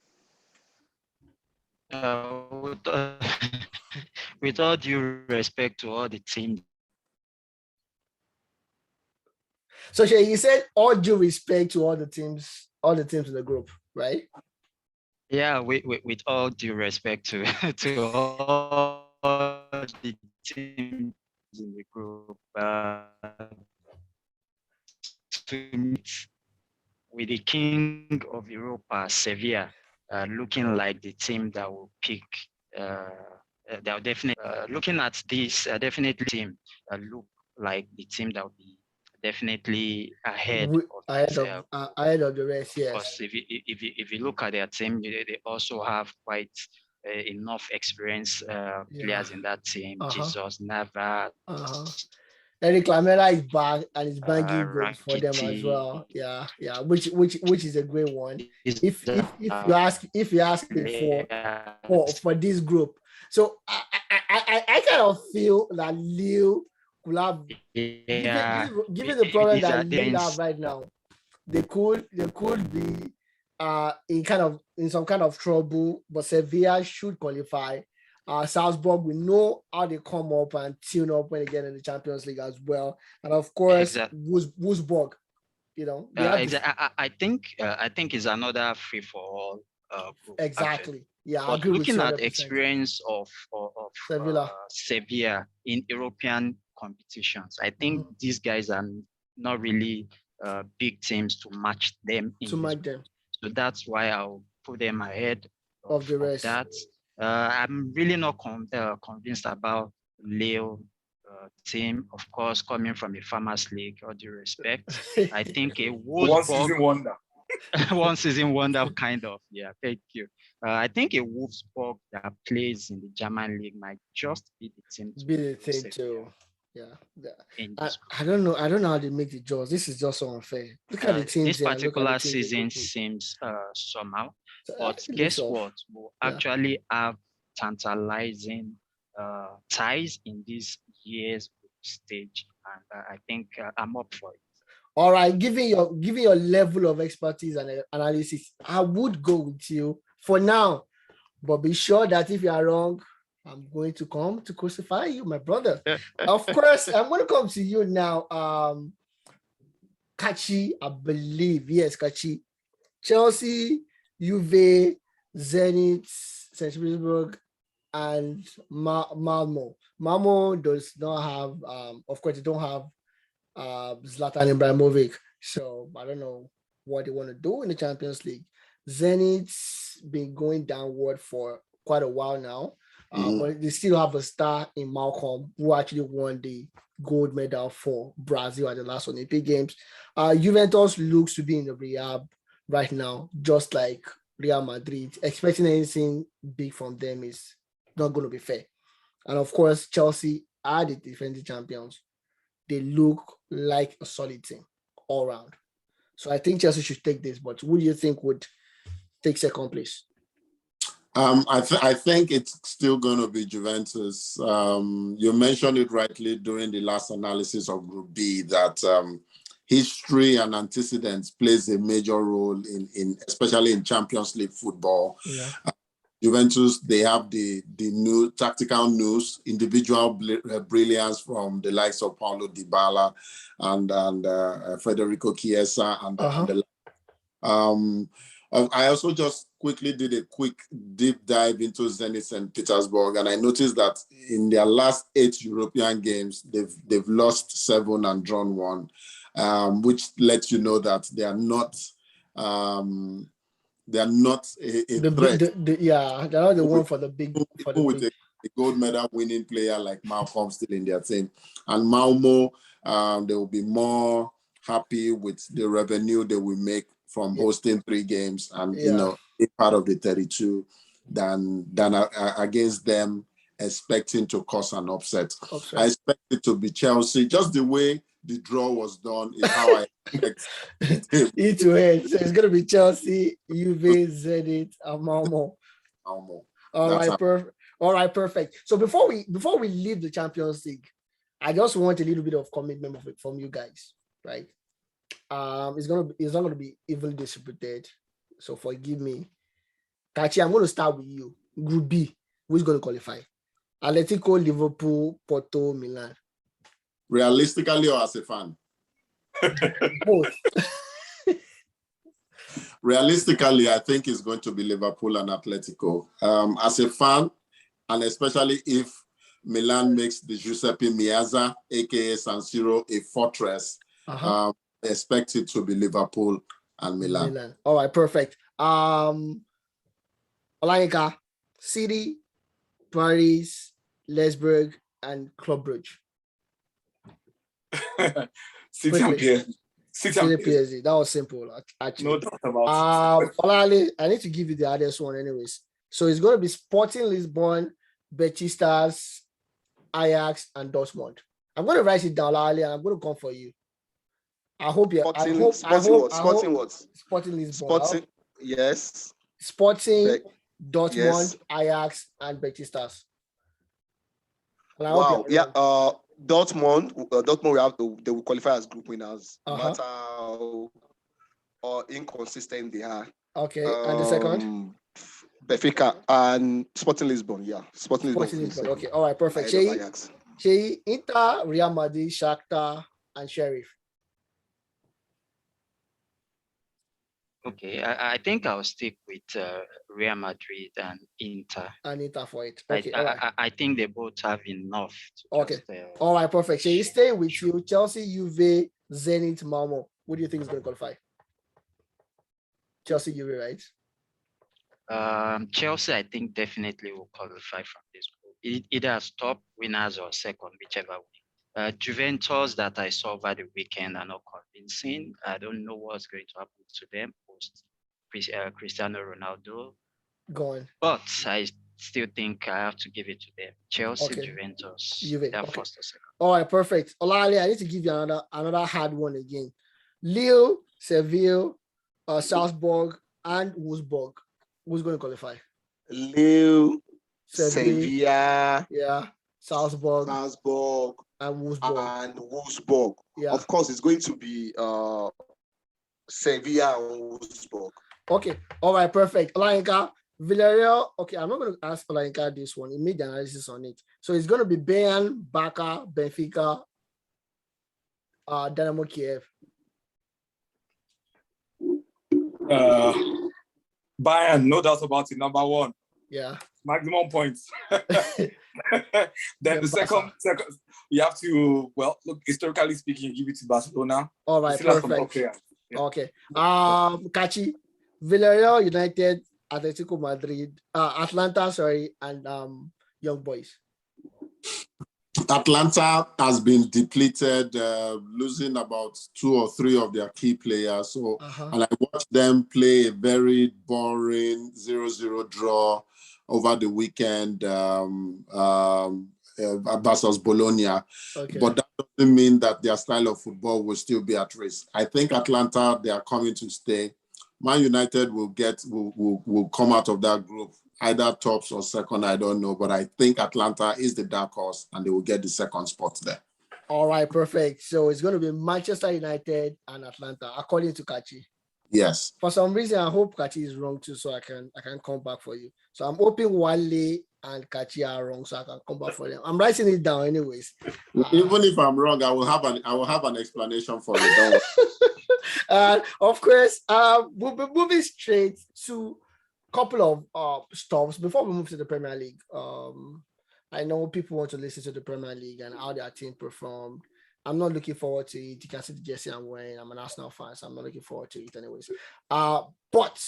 With all due respect to all the teams. So Shay, you said all due respect to all the teams in the group, right? Yeah, with all due respect to all the teams in the group, to meet with the king of Europa, Sevilla, looking like the team that will pick. They'll definitely looking at this definitely team look like the team that will be definitely ahead of the rest. Yes. Because if you look at their team, they also have quite enough experience players in that team. Jesus Navas. Eric Lamela is back and is banging goals for them as well. Yeah, which is a great one. If you ask me for this group, so I kind of feel that Lille could have, given the problem that Lille have right now, they could be in some kind of trouble, but Sevilla should qualify. Salzburg, we know how they come up and tune up when they get in the Champions League as well, and of course, Wolfsburg. I think it's another free for all group. Exactly. Actually. Yeah. But looking at the experience of Sevilla in European competitions, I think these guys are not really big teams to match them. So that's why I'll put them ahead of the rest. That. I'm really not convinced about Lille team, of course, coming from the Farmers League, all due respect. I think a one season wonder. One season wonder, kind of. Yeah, thank you. I think a Wolfsburg that plays in the German league might just be the team. Too. Yeah. I don't know how they make the draws. This is just so unfair. Look at the teams. This particular season seems somehow. But guess what? We'll actually have tantalizing ties in this year's stage, and I think I'm up for it. All right, given your level of expertise and analysis, I would go with you for now, but be sure that if you are wrong, I'm going to come to crucify you, my brother. Of course, I'm going to come to you now. Kachi, I believe, yes, Kachi, Chelsea, Juve, Zenit, St. Petersburg, and Malmo. Malmo does not have, of course, they don't have Zlatan Ibrahimovic. So I don't know what they want to do in the Champions League. Zenit's been going downward for quite a while now, but they still have a star in Malcolm, who actually won the gold medal for Brazil at the last Olympic Games. Juventus looks to be in the rehab right now, just like Real Madrid. Expecting anything big from them is not going to be fair. And of course, Chelsea are the defending champions. They look like a solid team all around. So I think Chelsea should take this, but who do you think would take second place? I think it's still going to be Juventus. You mentioned it rightly during the last analysis of Group B that history and antecedents plays a major role in especially in Champions League football. Yeah. Juventus, they have the new tactical news, individual brilliance from the likes of Paulo Dybala and Federico Chiesa I also just quickly did a quick deep dive into Zenit St. Petersburg, and I noticed that in their last 8 European games, they've lost 7 and drawn 1, which lets you know that they are not a threat. They're not the one for the big. With a gold medal winning player like Malcolm still in their team, and Malmo, they will be more happy with the revenue they will make from hosting 3 games and be part of the 32 than against them expecting to cause an upset. I expect it to be Chelsea. Just the way the draw was done is how I expect it to end. So it's going to be Chelsea, Juve, Zenit, and Malmo. All right, perfect. So before we leave the Champions League, I just want a little bit of commitment from you guys, right? It's not gonna be evenly distributed, so forgive me. Kachi, I'm going to start with you. Group B, who's going to qualify? Atletico, Liverpool, Porto, Milan. Realistically, or as a fan? Both. Realistically, I think it's going to be Liverpool and Atletico. As a fan, and especially if Milan makes the Giuseppe Meazza, aka San Siro, a fortress, expect it to be Liverpool and Milan. All right, perfect. Olayinka, City, Paris, Leipzig, and Club Brugge. City and PSG. PSG. That was simple, actually. No doubt about it. Olale, I need to give you the hardest one anyways. So it's going to be Sporting Lisbon, Betis Stars, Ajax, and Dortmund. I'm going to write it down, Olale, and I'm going to come for you. I hope you're Sporting what? Sporting Lisbon. Sporting, yes. Sporting, Dortmund, yes. Ajax, and Betis Stars. Wow. Yeah. Dortmund they will qualify as group winners, no matter how inconsistent they are. Okay. And the second? Benfica and Sporting Lisbon. Yeah. Sporting Lisbon. Okay. All right. Perfect. Shey, Inter, Real Madrid, Shakhtar, and Sheriff. Okay, I think I'll stick with Real Madrid and Inter. And Inter for it. Okay, I think they both have enough. All right, perfect. So you stay with you, Chelsea, Juve, Zenit, Malmo. What do you think is going to qualify? Chelsea, Juve, right? Chelsea, I think definitely will qualify from this group. Either as top winners or second, whichever way. Juventus that I saw over the weekend are not convincing. I don't know what's going to happen to them post Cristiano Ronaldo. Gone. But I still think I have to give it to them. Chelsea, Juventus, they're first or second. All right, perfect. Olale, I need to give you another hard one again. Lille, Seville, Salzburg, and Wolfsburg. Who's going to qualify? Lille, Sevilla, Salzburg, and Wolfsburg. Yeah. Of course, it's going to be Sevilla and Wolfsburg. Okay. All right. Perfect. Olayinka, Villarreal. Okay, I'm not going to ask Olayinka this one. He made the analysis on it. So it's going to be Bayern, Barca, Benfica, Dynamo Kiev. Bayern, no doubt about it. Number one. Yeah. Maximum points. Then the second, you have to, look, historically speaking, give it to Barcelona. All right, perfect. Yeah. Okay. Kachi, Villarreal United, Atletico Madrid, Atlanta, sorry, and Young Boys. Atlanta has been depleted, losing about 2 or 3 of their key players. So, and I watched them play a very boring 0-0 draw over the weekend versus Bologna. Okay. But that doesn't mean that their style of football will still be at risk. I think Atlanta, they are coming to stay. Man United will come out of that group either tops or second, I don't know, but I think Atlanta is the dark horse and they will get the second spot there. All right, perfect. So it's going to be Manchester United and Atlanta, according to Kachi. Yes. For some reason, I hope Kachi is wrong too, so I can come back for you. So I'm hoping Wale and Kachi are wrong, so I can come back for them. I'm writing it down, anyways. Even if I'm wrong, I will have an explanation for you. Of course, we'll be moving straight to couple of stuffs before we move to the Premier League. I know people want to listen to the Premier League and how their team performed. I'm not looking forward to it. You can see the jersey I'm wearing. I'm an Arsenal fan, so I'm not looking forward to it anyways. But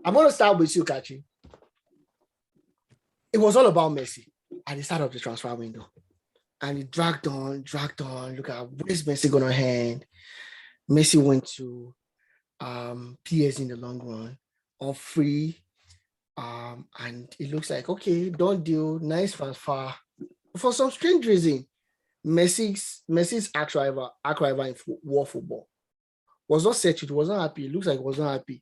I'm going to start with you, Kachi. It was all about Messi at the start of the transfer window. And it dragged on. Look at where's Messi going to end? Messi went to PSG in the long run on free, and it looks like okay, don't deal, nice transfer. For some strange reason, Messi's arch rival in world football was not settled, was not happy. It looks like he was not happy.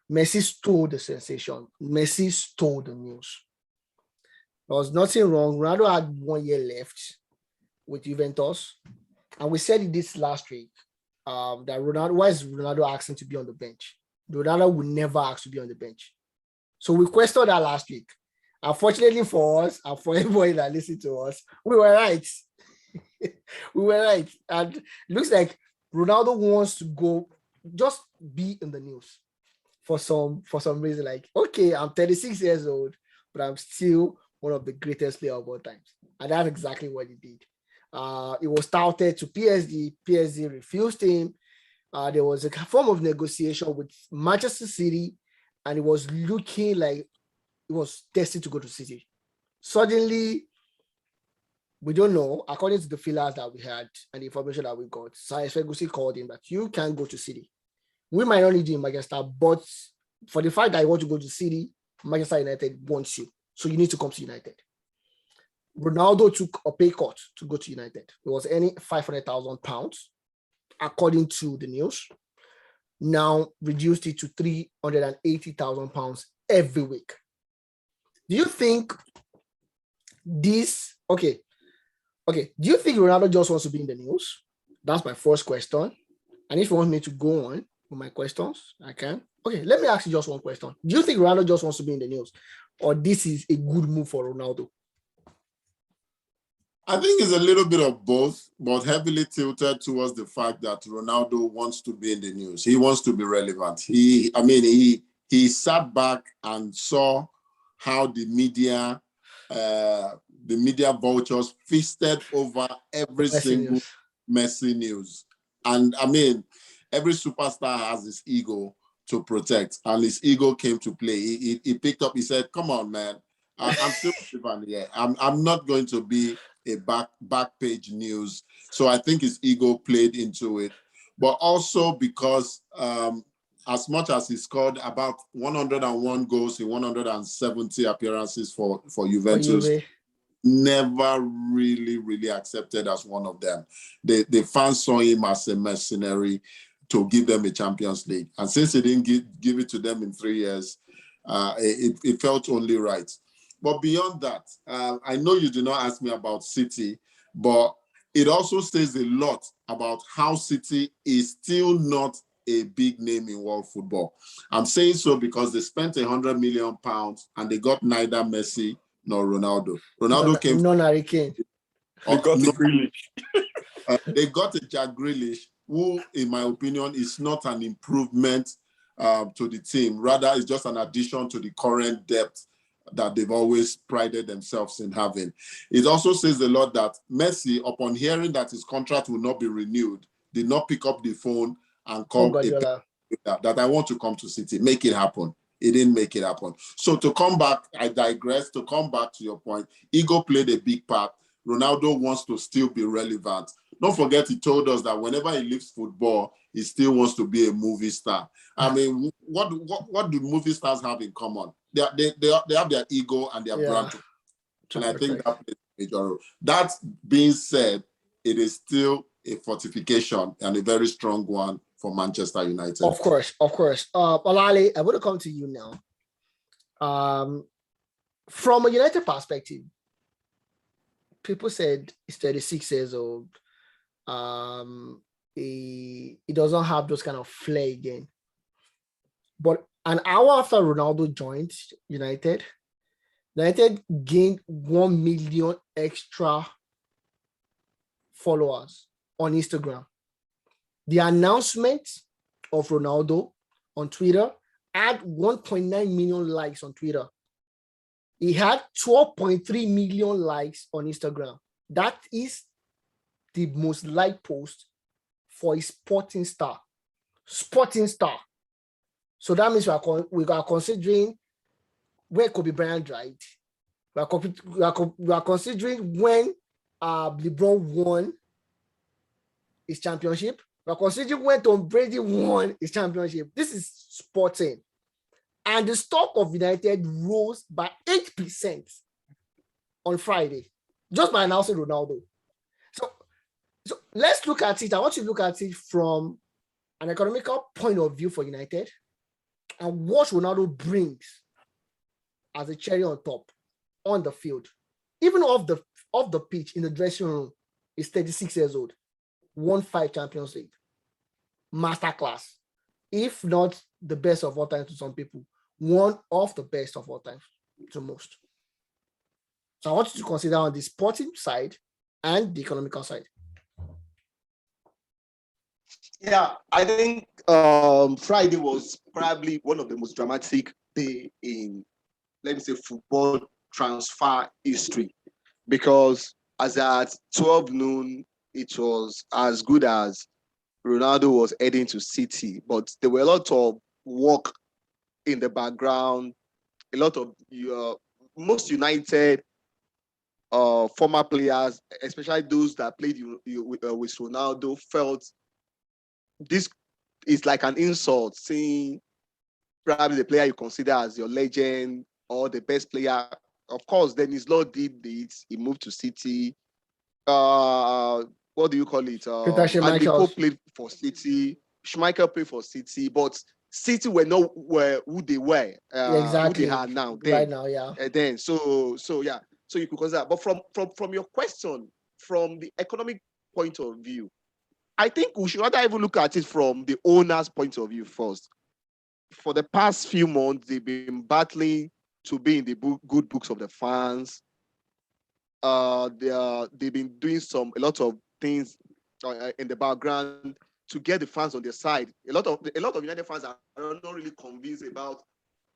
Messi stole the sensation. Messi stole the news. There was nothing wrong. Ronaldo had 1 year left with Juventus, and we said this last week. That Ronaldo, why is Ronaldo asking to be on the bench? Ronaldo would never ask to be on the bench. So we questioned that last week. Unfortunately for us and for everybody that listened to us, we were right. We were right. And it looks like Ronaldo wants to go just be in the news for some reason. Like, okay, I'm 36 years old, but I'm still one of the greatest players of all time. And that's exactly what he did. It was touted to PSG. PSG refused him. There was a form of negotiation with Manchester City, and it was looking like it was destined to go to City. Suddenly, we don't know, according to the feelers that we had and the information that we got, Sir Ferguson called him that you can go to City. We might not need you in Manchester, but for the fact that you want to go to City, Manchester United wants you. So you need to come to United. Ronaldo took a pay cut to go to United. It was earning £500,000, according to the news. Now reduced it to £380,000 every week. Do you think this? Okay. Do you think Ronaldo just wants to be in the news? That's my first question. And if you want me to go on with my questions, I can. Okay, let me ask you just one question. Do you think Ronaldo just wants to be in the news, or this is a good move for Ronaldo? I think it's a little bit of both, but heavily tilted towards the fact that Ronaldo wants to be in the news. He wants to be relevant. He sat back and saw how the media vultures feasted over every single Messi news. And I mean, every superstar has his ego to protect, and his ego came to play. He picked up, he said, come on, man, I'm still relevant here. I'm not going to be a back page news. So I think his ego played into it, but also because as much as he scored about 101 goals in 170 appearances for Juventus, never really accepted as one of them. The fans saw him as a mercenary to give them a Champions League. And since he didn't give it to them in 3 years, it felt only right. But beyond that, I know you did not ask me about City, but it also says a lot about how City is still not a big name in world football. I'm saying so because they spent £100 million and they got neither Messi nor Ronaldo. Ronaldo came. No, Harry Kane. They got a Grealish. They got a Jack Grealish, who, in my opinion, is not an improvement to the team. Rather, it's just an addition to the current depth that they've always prided themselves in having. It also says a lot that Messi, upon hearing that his contract will not be renewed did not pick up the phone and Oh, call Guardiola. that I want to come to City. Make it happen. It didn't make it happen. So to come back, I digress. To come back to your point, ego played a big part. Ronaldo wants to still be relevant. Don't forget, he told us that whenever he leaves football, he still wants to be a movie star. I mean, what do movie stars have in common? They have their ego and their brand, and I think that plays a major role. That being said, it is still a fortification and a very strong one for Manchester United. Of course. Olale, I want to come to you now. From a United perspective, people said he's 36 years old. He doesn't have those kind of flair again. But an hour after Ronaldo joined United gained 1 million extra followers on Instagram. The announcement of Ronaldo on Twitter had 1.9 million likes on Twitter. He had 12.3 million likes on Instagram. That is the most liked post for a sporting star. So that means we are considering where Kobe Bryant died. We are considering when LeBron won his championship. We are considering when Tom Brady won his championship. This is sporting. And the stock of United rose by 8% on Friday, just by announcing Ronaldo. So let's look at it. I want you to look at it from an economical point of view for United and what Ronaldo brings as a cherry on top on the field. Even off the pitch in the dressing room, he's 36 years old, won 5 Champions League, masterclass, if not the best of all time to some people, one of the best of all time to most. So I want you to consider on the sporting side and the economical side. Yeah, I think Friday was probably one of the most dramatic day in, let me say, football transfer history, because as at 12 noon, it was as good as Ronaldo was heading to City, but there were a lot of work in the background, a lot of most United former players, especially those that played with Ronaldo, felt this is like an insult, seeing probably the player you consider as your legend or the best player. Of course, Dennis Law did this. He moved to City. What do you call it? Andy Cole played for City. Schmeichel played for City, but City were not who they were. Exactly. Who they are now. Right now, yeah. Then, so yeah. So you could consider. But from your question, from the economic point of view, I think we should rather even look at it from the owner's point of view first. For the past few months, they've been battling to be in the good books of the fans. They've been doing a lot of things in the background to get the fans on their side. A lot of United fans are not really convinced about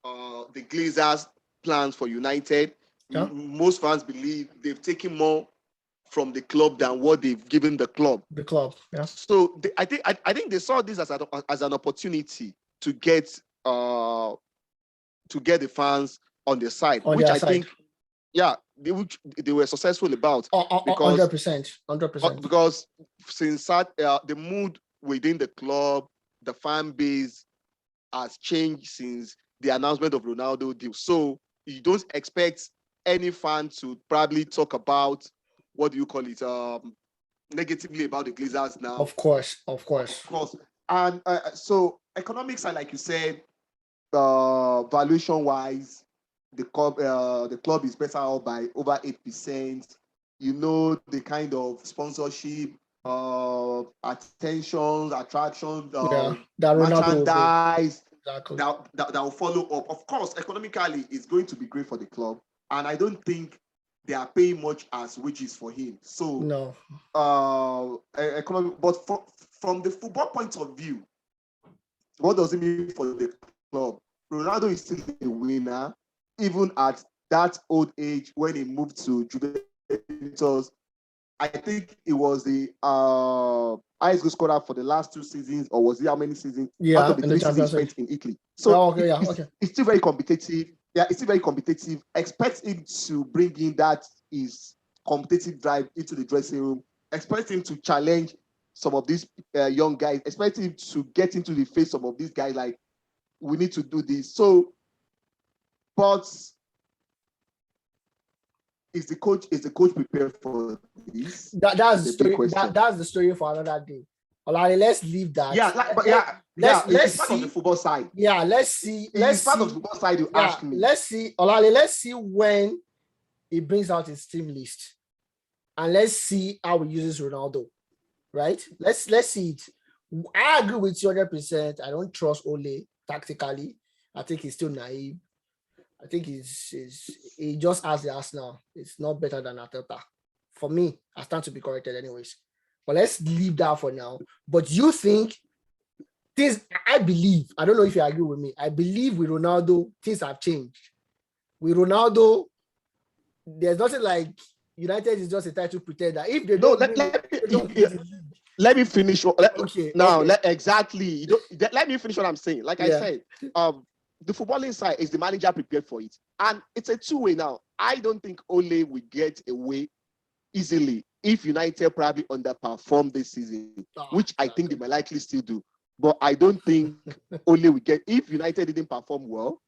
the Glazers' plans for United. Yeah. Most fans believe they've taken more from the club than what they've given the club. The club, yeah. So I think they saw this as an opportunity to get the fans on their side, which I think, yeah, they were successful about. 100%. Because since the mood within the club, the fan base has changed since the announcement of Ronaldo deal. So you don't expect any fan to probably talk about, what do you call it, negatively about the Glazers now. Of course. And so economics are, like you said, valuation-wise, the club is better out by over 8%. You know, the kind of sponsorship, attentions, attractions, merchandise that will follow up. Of course, economically, it's going to be great for the club. And I don't think they are paying much as wages for him. So, no. But from the football point of view, what does it mean for the club? Ronaldo is still a winner, even at that old age when he moved to Juventus. I think it was the highest goal scorer for the last 2 seasons, or was it how many seasons? Yeah, out of the in the 3 seasons Champions spent in Italy. So Oh, okay, yeah, okay. it's still very competitive. Yeah, it's still very competitive. Expect him to bring in that is competitive drive into the dressing room. Expect him to challenge some of these young guys. Expect him to get into the face some of these guys. Like, we need to do this. So, but is the coach prepared for this? That's the story. That's the story for another day. Olale, let's leave that. Let's part of the football side. Yeah, let's see. It's part of the football side. You ask me. Let's see, Olale. Let's see when he brings out his team list, and let's see how he uses Ronaldo. Right? Let's see it. I agree with you 100%. I don't trust Ole tactically. I think he's still naive. I think he just has the Arsenal. It's not better than Arteta. For me, I stand to be corrected anyways. But let's leave that for now. But you think things, I believe, I don't know if you agree with me. I believe with Ronaldo, things have changed. With Ronaldo, there's nothing like United is just a title pretender. If they don't, let me finish. Okay. Exactly. Let me finish what I'm saying. Like I said, the footballing side is the manager prepared for it, and it's a two-way now. I don't think Ole will get away easily if United probably underperform this season, which I think they might likely still do. But I don't think Ole will get. If United didn't perform well,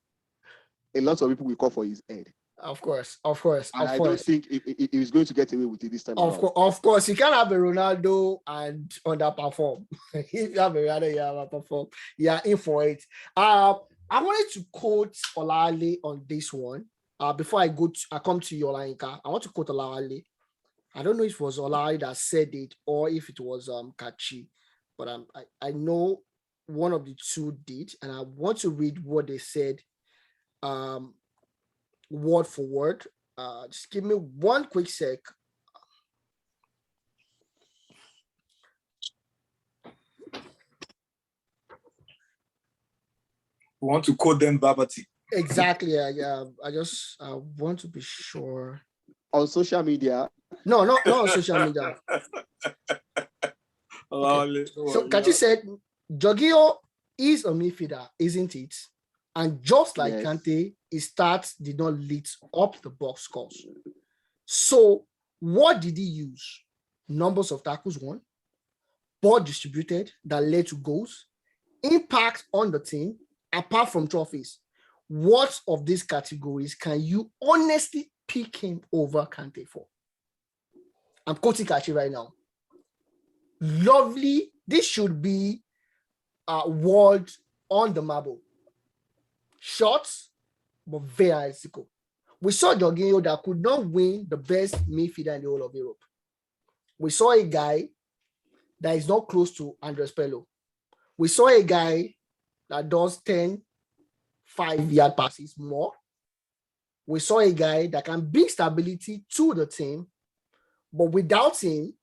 a lot of people will call for his head. Of course. And I don't think he's going to get away with it this time. Of course, you can't have a Ronaldo and underperform. If you have a Ronaldo, you underperform. Yeah, in for it. I wanted to quote Olale on this one. Before I come to you, Olayinka, I want to quote Olale. I don't know if it was Olale that said it or if it was Kachi, but I know one of the two did, and I want to read what they said, word for word. Just give me one quick sec. We want to quote them verbatim. Exactly. I want to be sure. On social media? No, not on social media. Okay. So Kachi said, Jorginho is a midfielder, isn't it? And just like Kante, his stats did not lit up the box scores. So what did he use? Numbers of tackles won, ball distributed that led to goals, impact on the team, apart from trophies. What of these categories can you honestly pick him over Kante for? I'm quoting Kachi right now. Lovely. This should be a word on the marble. Shots, but very identical. We saw Jorginho that could not win the best midfielder in the whole of Europe. We saw a guy that is not close to Andres Pello. We saw a guy that does 10 5-yard passes more. We saw a guy that can bring stability to the team, but without him,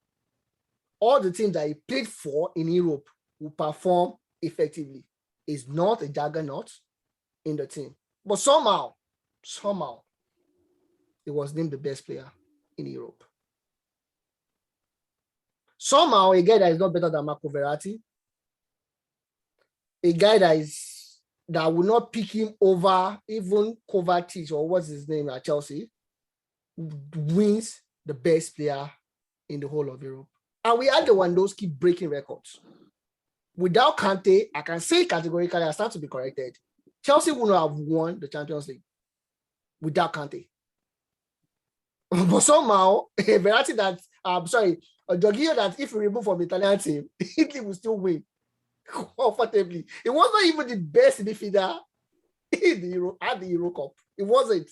all the teams that he played for in Europe will perform effectively. He's not a juggernaut in the team, but somehow, he was named the best player in Europe. Somehow, a guy that is not better than Marco Verratti, a guy that will not pick him over even Kovacic or what's his name at Chelsea, wins the best player in the whole of Europe. And we had the Lewandowski breaking records. Without Kante, I can say categorically, I start to be corrected, Chelsea would not have won the Champions League without Kante. But somehow, Verratti that, Jorginho that if we remove from the Italian team, Italy will still win comfortably. It wasn't even the best midfielder in the Euro Cup. It wasn't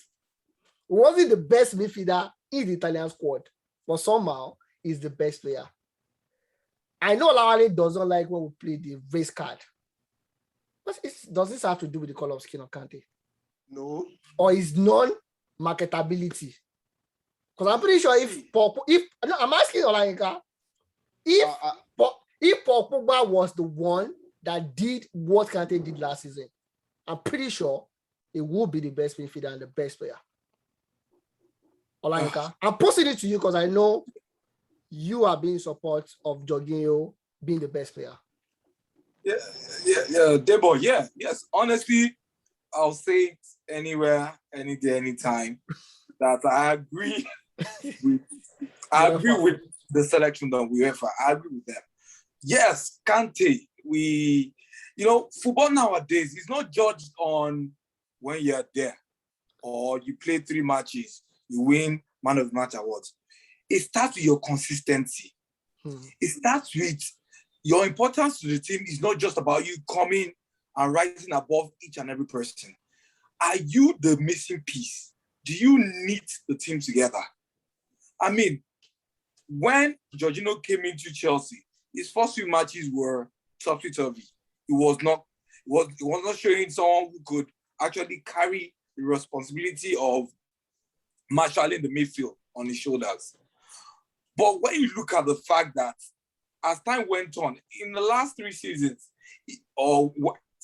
the best midfielder in the Italian squad, but somehow he's the best player. I know Lawale doesn't like when we play the race card. But does this have to do with the color of skin of Kante? No. Or his non-marketability? Because I'm pretty sure I'm asking Olayinka, if Paul Pogba was the one that did what Kante did last season, I'm pretty sure he will be the best midfielder and the best player. Olayinka, I'm posting it to you because I know you are being support of Jorginho being the best player? Yeah, Debo, yes. Honestly, I'll say it anywhere, any day, anytime. That I agree with the selection that we have. I agree with them. Yes, Kante. Football nowadays is not judged on when you're there or you play 3 matches, you win man of the match awards. It starts with your consistency. It starts with your importance to the team is not just about you coming and rising above each and every person. Are you the missing piece? Do you knit the team together? I mean, when Jorginho came into Chelsea, his first few matches were topsy-turvy. It was not showing someone who could actually carry the responsibility of marshalling the midfield on his shoulders. But when you look at the fact that as time went on, in the last 3 seasons,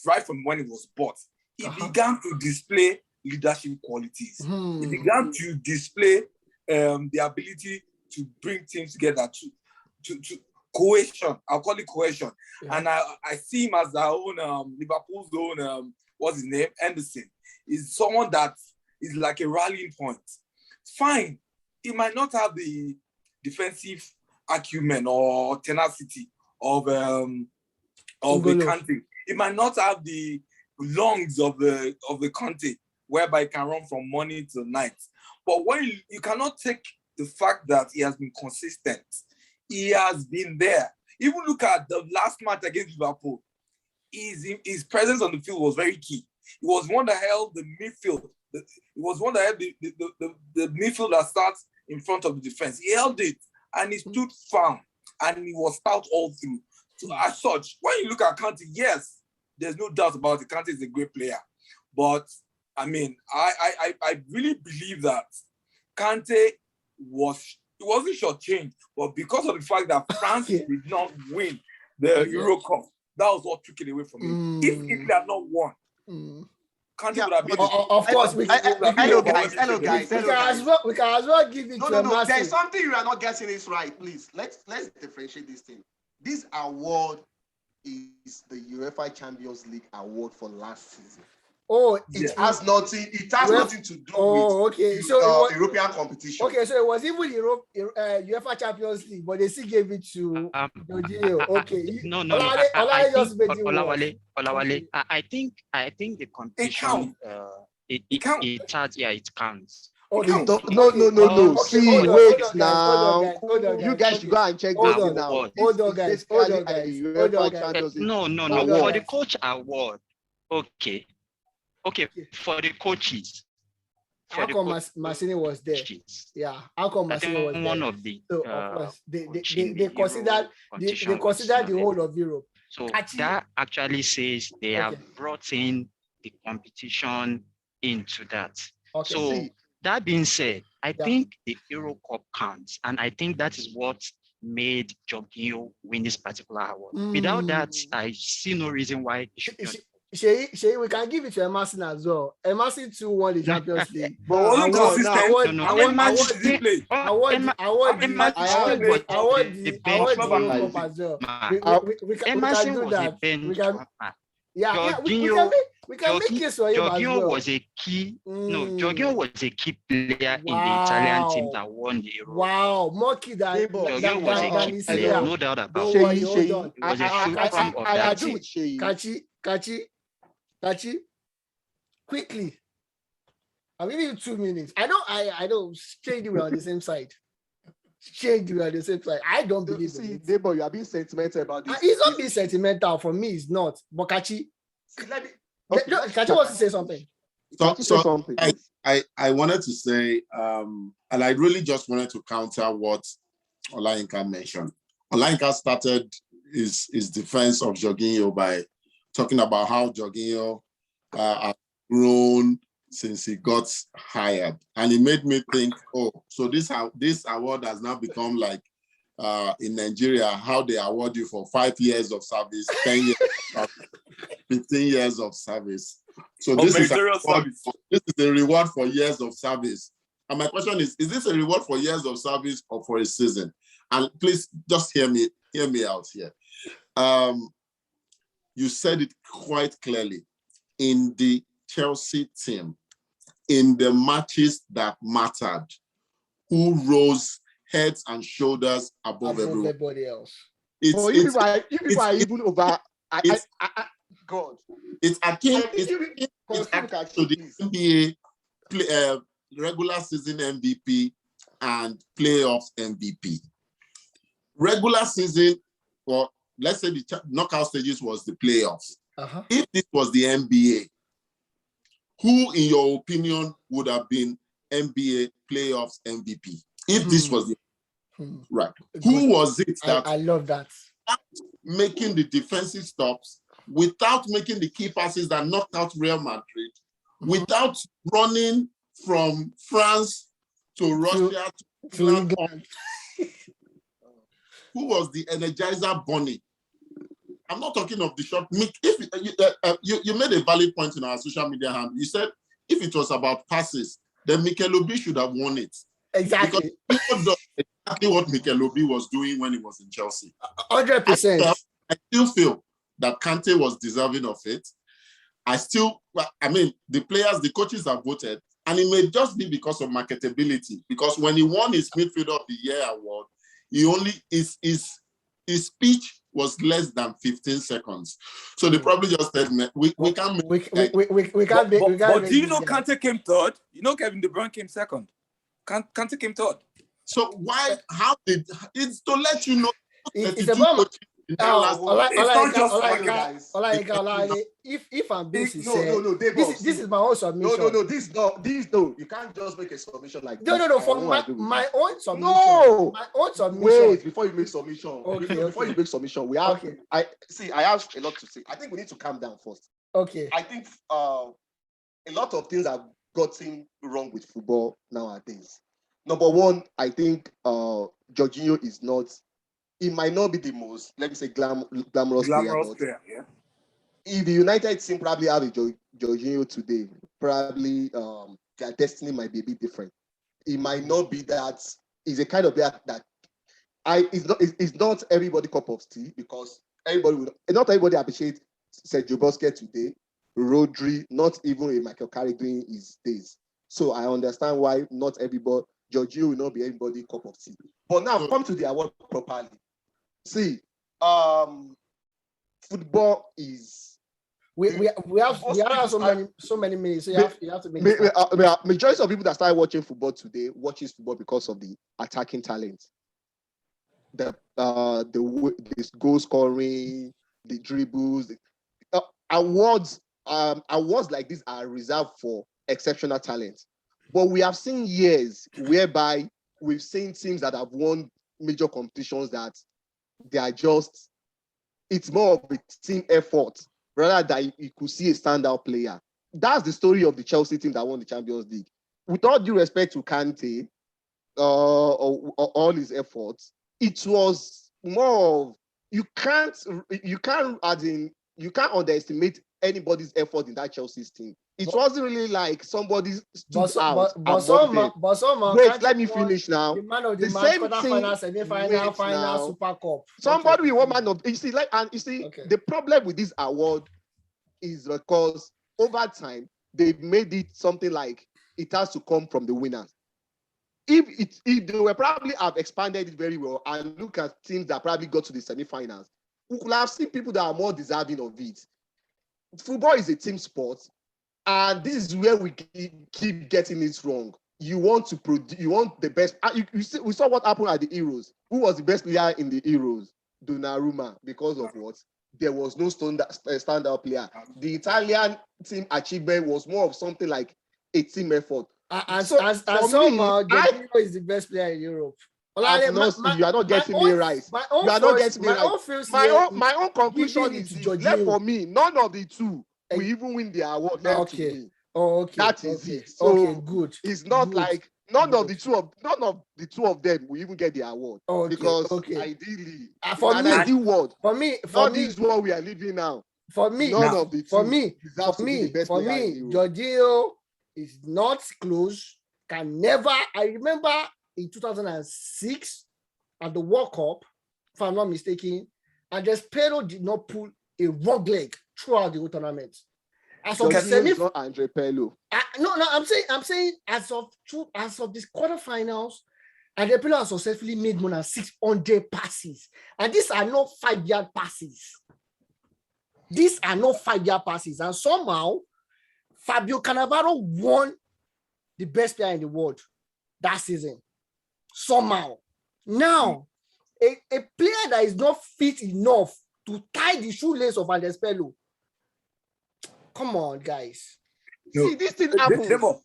right from when it was bought, he began to display leadership qualities. He began to display the ability to bring teams together, to cohesion. I'll call it cohesion. Yeah. And I see him as our own Liverpool's own, what's his name? Henderson. He's someone that is like a rallying point. Fine. He might not have the defensive acumen or tenacity of the Kante. He might not have the lungs of the Kante, whereby he can run from morning to night. But when you cannot take the fact that he has been consistent, he has been there. Even look at the last match against Liverpool. His presence on the field was very key. He was one that held the midfield. He was one that held the midfield that starts in front of the defense. He held it and he stood firm and he was stout all through. So as such, when you look at Kante, yes, there's no doubt about it. Kante is a great player. But I mean, I really believe that Kante wasn't shortchanged, but because of the fact that France did not win the Euro Cup, that was what took it away from him. If Italy had not won, Kante would have been. Of course, hello guys. We can as well give it to No. There's something you are not getting this right. Please, let's differentiate this thing. This award is the UEFA Champions League award for last season. Oh, it has nothing to do with European competition. Okay, so it was even UEFA Champions League, but they still gave it to Jorginho. Okay. No. Olawale. I think the competition it counts. No. Okay, see, wait now. Hold on, you guys should go and check this now. Hold on, guys. No. For the coach award, okay, for the coaches. How come Massini was there? Yeah, how come Massini was there? One of the so of course they considered the whole of Europe. So that actually says they have brought in the competition into that. Okay. So that being said, I think the Euro Cup counts, and I think that is what made Jorginho win this particular award. Without that, I see no reason why he should not. Shay, we can give it to Emerson as well. Emerson too won the Champions League. But we can make case for him as well. Jorginho was a key player in the Italian team that won the Euro. Wow, more key than Jorginho was a key player, no doubt about it. I agree with Shay. Kachi, quickly. I'll give you 2 minutes. I know. Shady, we're on the same side. I don't believe it. See, Debo, you are being sentimental about this. It's not being sentimental. For me, it's not. But Kachi, Kachi wants to say something. So I wanted to say, and I really just wanted to counter what Olayinka mentioned. Olayinka started his defense of Jorginho by talking about how Jorginho has grown since he got hired. And it made me think, so this award has now become like in Nigeria, how they award you for 5 years of service, 10 years of service, 15 years of service. So this is a reward for years of service. And my question is this a reward for years of service or for a season? and please just hear me out here. You said it quite clearly. In the Chelsea team, in the matches that mattered, who rose heads and shoulders above everybody else. You people are even over. God. It's akin to the NBA regular season MVP and playoffs MVP. Regular season, or let's say the knockout stages was the playoffs. If this was the NBA, who, in your opinion, would have been NBA playoffs MVP? If this was the right, who was it that I love that making the defensive stops, without making the key passes that knocked out Real Madrid, without running from France to Russia to England? Who was the Energizer Bunny? I'm not talking of the shot. If you made a valid point in our social media handle. You said if it was about passes, then Mikel Obi should have won it. Exactly. Because people know exactly what Mikel Obi was doing when he was in Chelsea. 100%. I still feel that Kante was deserving of it. The players, the coaches have voted, and it may just be because of marketability. Because when he won his Midfielder of the Year award, his speech was less than 15 seconds. So they probably just said, we can't. But do you know Kante came third? You know Kevin De Bruyne came second. Kante came third. So why? It's to let you know. It's about. If I'm being sincere, this is my own submission. No, you can't just make a submission like this. No, for my own submission. No, my own submission. Wait, before you make submission. Before you make submission, we have. I have a lot to say. I think we need to calm down first. Okay. I think a lot of things have gotten wrong with football nowadays. Number one, I think Jorginho is not. He might not be the most, let me say, glamorous player. Yeah. If the United team probably have a Jorginho today, probably their destiny might be a bit different. It might not be that. He's a kind of player that it's not everybody cup of tea, because not everybody appreciates Sergio Busquets today, Rodri, not even a Michael Carrick doing his days. So I understand why not everybody, Jorginho will not be everybody cup of tea. But now come to the award properly. See, football is. We have so many minutes. So you have to make. Majority of people that started watching football today watches football because of the attacking talent, the goal scoring, the dribbles. Awards like this are reserved for exceptional talent, but we have seen years whereby we've seen teams that have won major competitions that they are just, it's more of a team effort rather than you could see a standout player. That's the story of the Chelsea team that won the Champions League. With all due respect to Kante, or all his efforts, it was more of, you can't underestimate anybody's effort in that Chelsea team. It wasn't really like somebody stood out. Wait, let me finish now. The man of the match, same quarter-final, semi-final, Super Cup. Somebody with one man of, the problem with this award is because over time they've made it something like it has to come from the winners. If they were probably have expanded it very well and look at teams that probably got to the semi-finals, we could have seen people that are more deserving of it. Football is a team sport, and this is where we keep getting it wrong. You want to produce, you want the best. We saw what happened at the Euros. Who was the best player in the Euros? Donnarumma, because of what? There was no standout player. The Italian team achievement was more of something like a team effort. Jorginho is the best player in Europe. You are not getting me right. My own conclusion is left for me. None of the two will even win the award. Okay. That is it. So okay, good. It's not like none of the two of them will even get the award. Because ideally, for me, this is what we are living now. For me, Jorginho is not close. Can never. I remember in 2006, at the World Cup, if I'm not mistaken, Andres Pirlo did not pull a wrong leg throughout the whole tournament. As of the Jorginho is not Andre Pirlo. no, I'm saying as of this quarterfinals, Andre Pirlo has successfully made more than 600 passes, and these are not 5-yard passes. These are not 5-yard passes, and somehow Fabio Cannavaro won the best player in the world that season. Somehow, now a player that is not fit enough to tie the shoelace of Andres Pirlo. Come on, guys. No. See, this thing happens. Demo,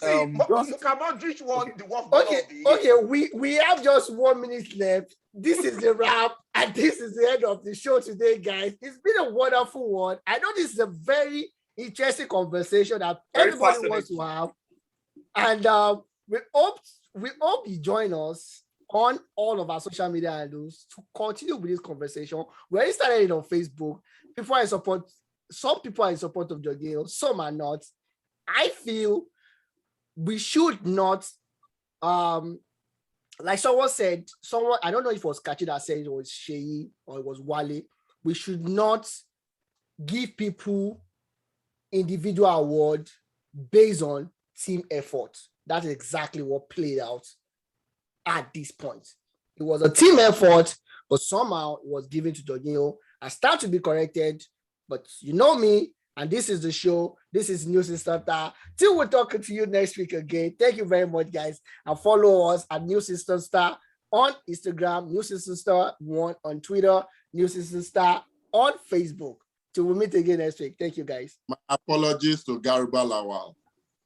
Luka Modric won the World Cup. Okay, we have just 1 minute left. This is the wrap, and this is the end of the show today, guys. It's been a wonderful one. I know this is a very interesting conversation that everybody wants to have, and we hope you join us on all of our social media handles to continue with this conversation. We already started it on Facebook. Some people are in support of Jorginho, some are not. I feel we should not, like someone said, I don't know if it was Kachi that said it was Sheyi or it was Wale. We should not give people individual award based on team effort. That's exactly what played out at this point. It was a team effort, but somehow it was given to Jorginho. I start to be corrected, but you know me, and this is the show. This is New System Star. Till we're talking to you next week again. Thank you very much, guys. And follow us at New System Star on Instagram, New System Star 1 on Twitter, New System Star on Facebook. Till we meet again next week. Thank you, guys. My apologies to Garuba Lawal.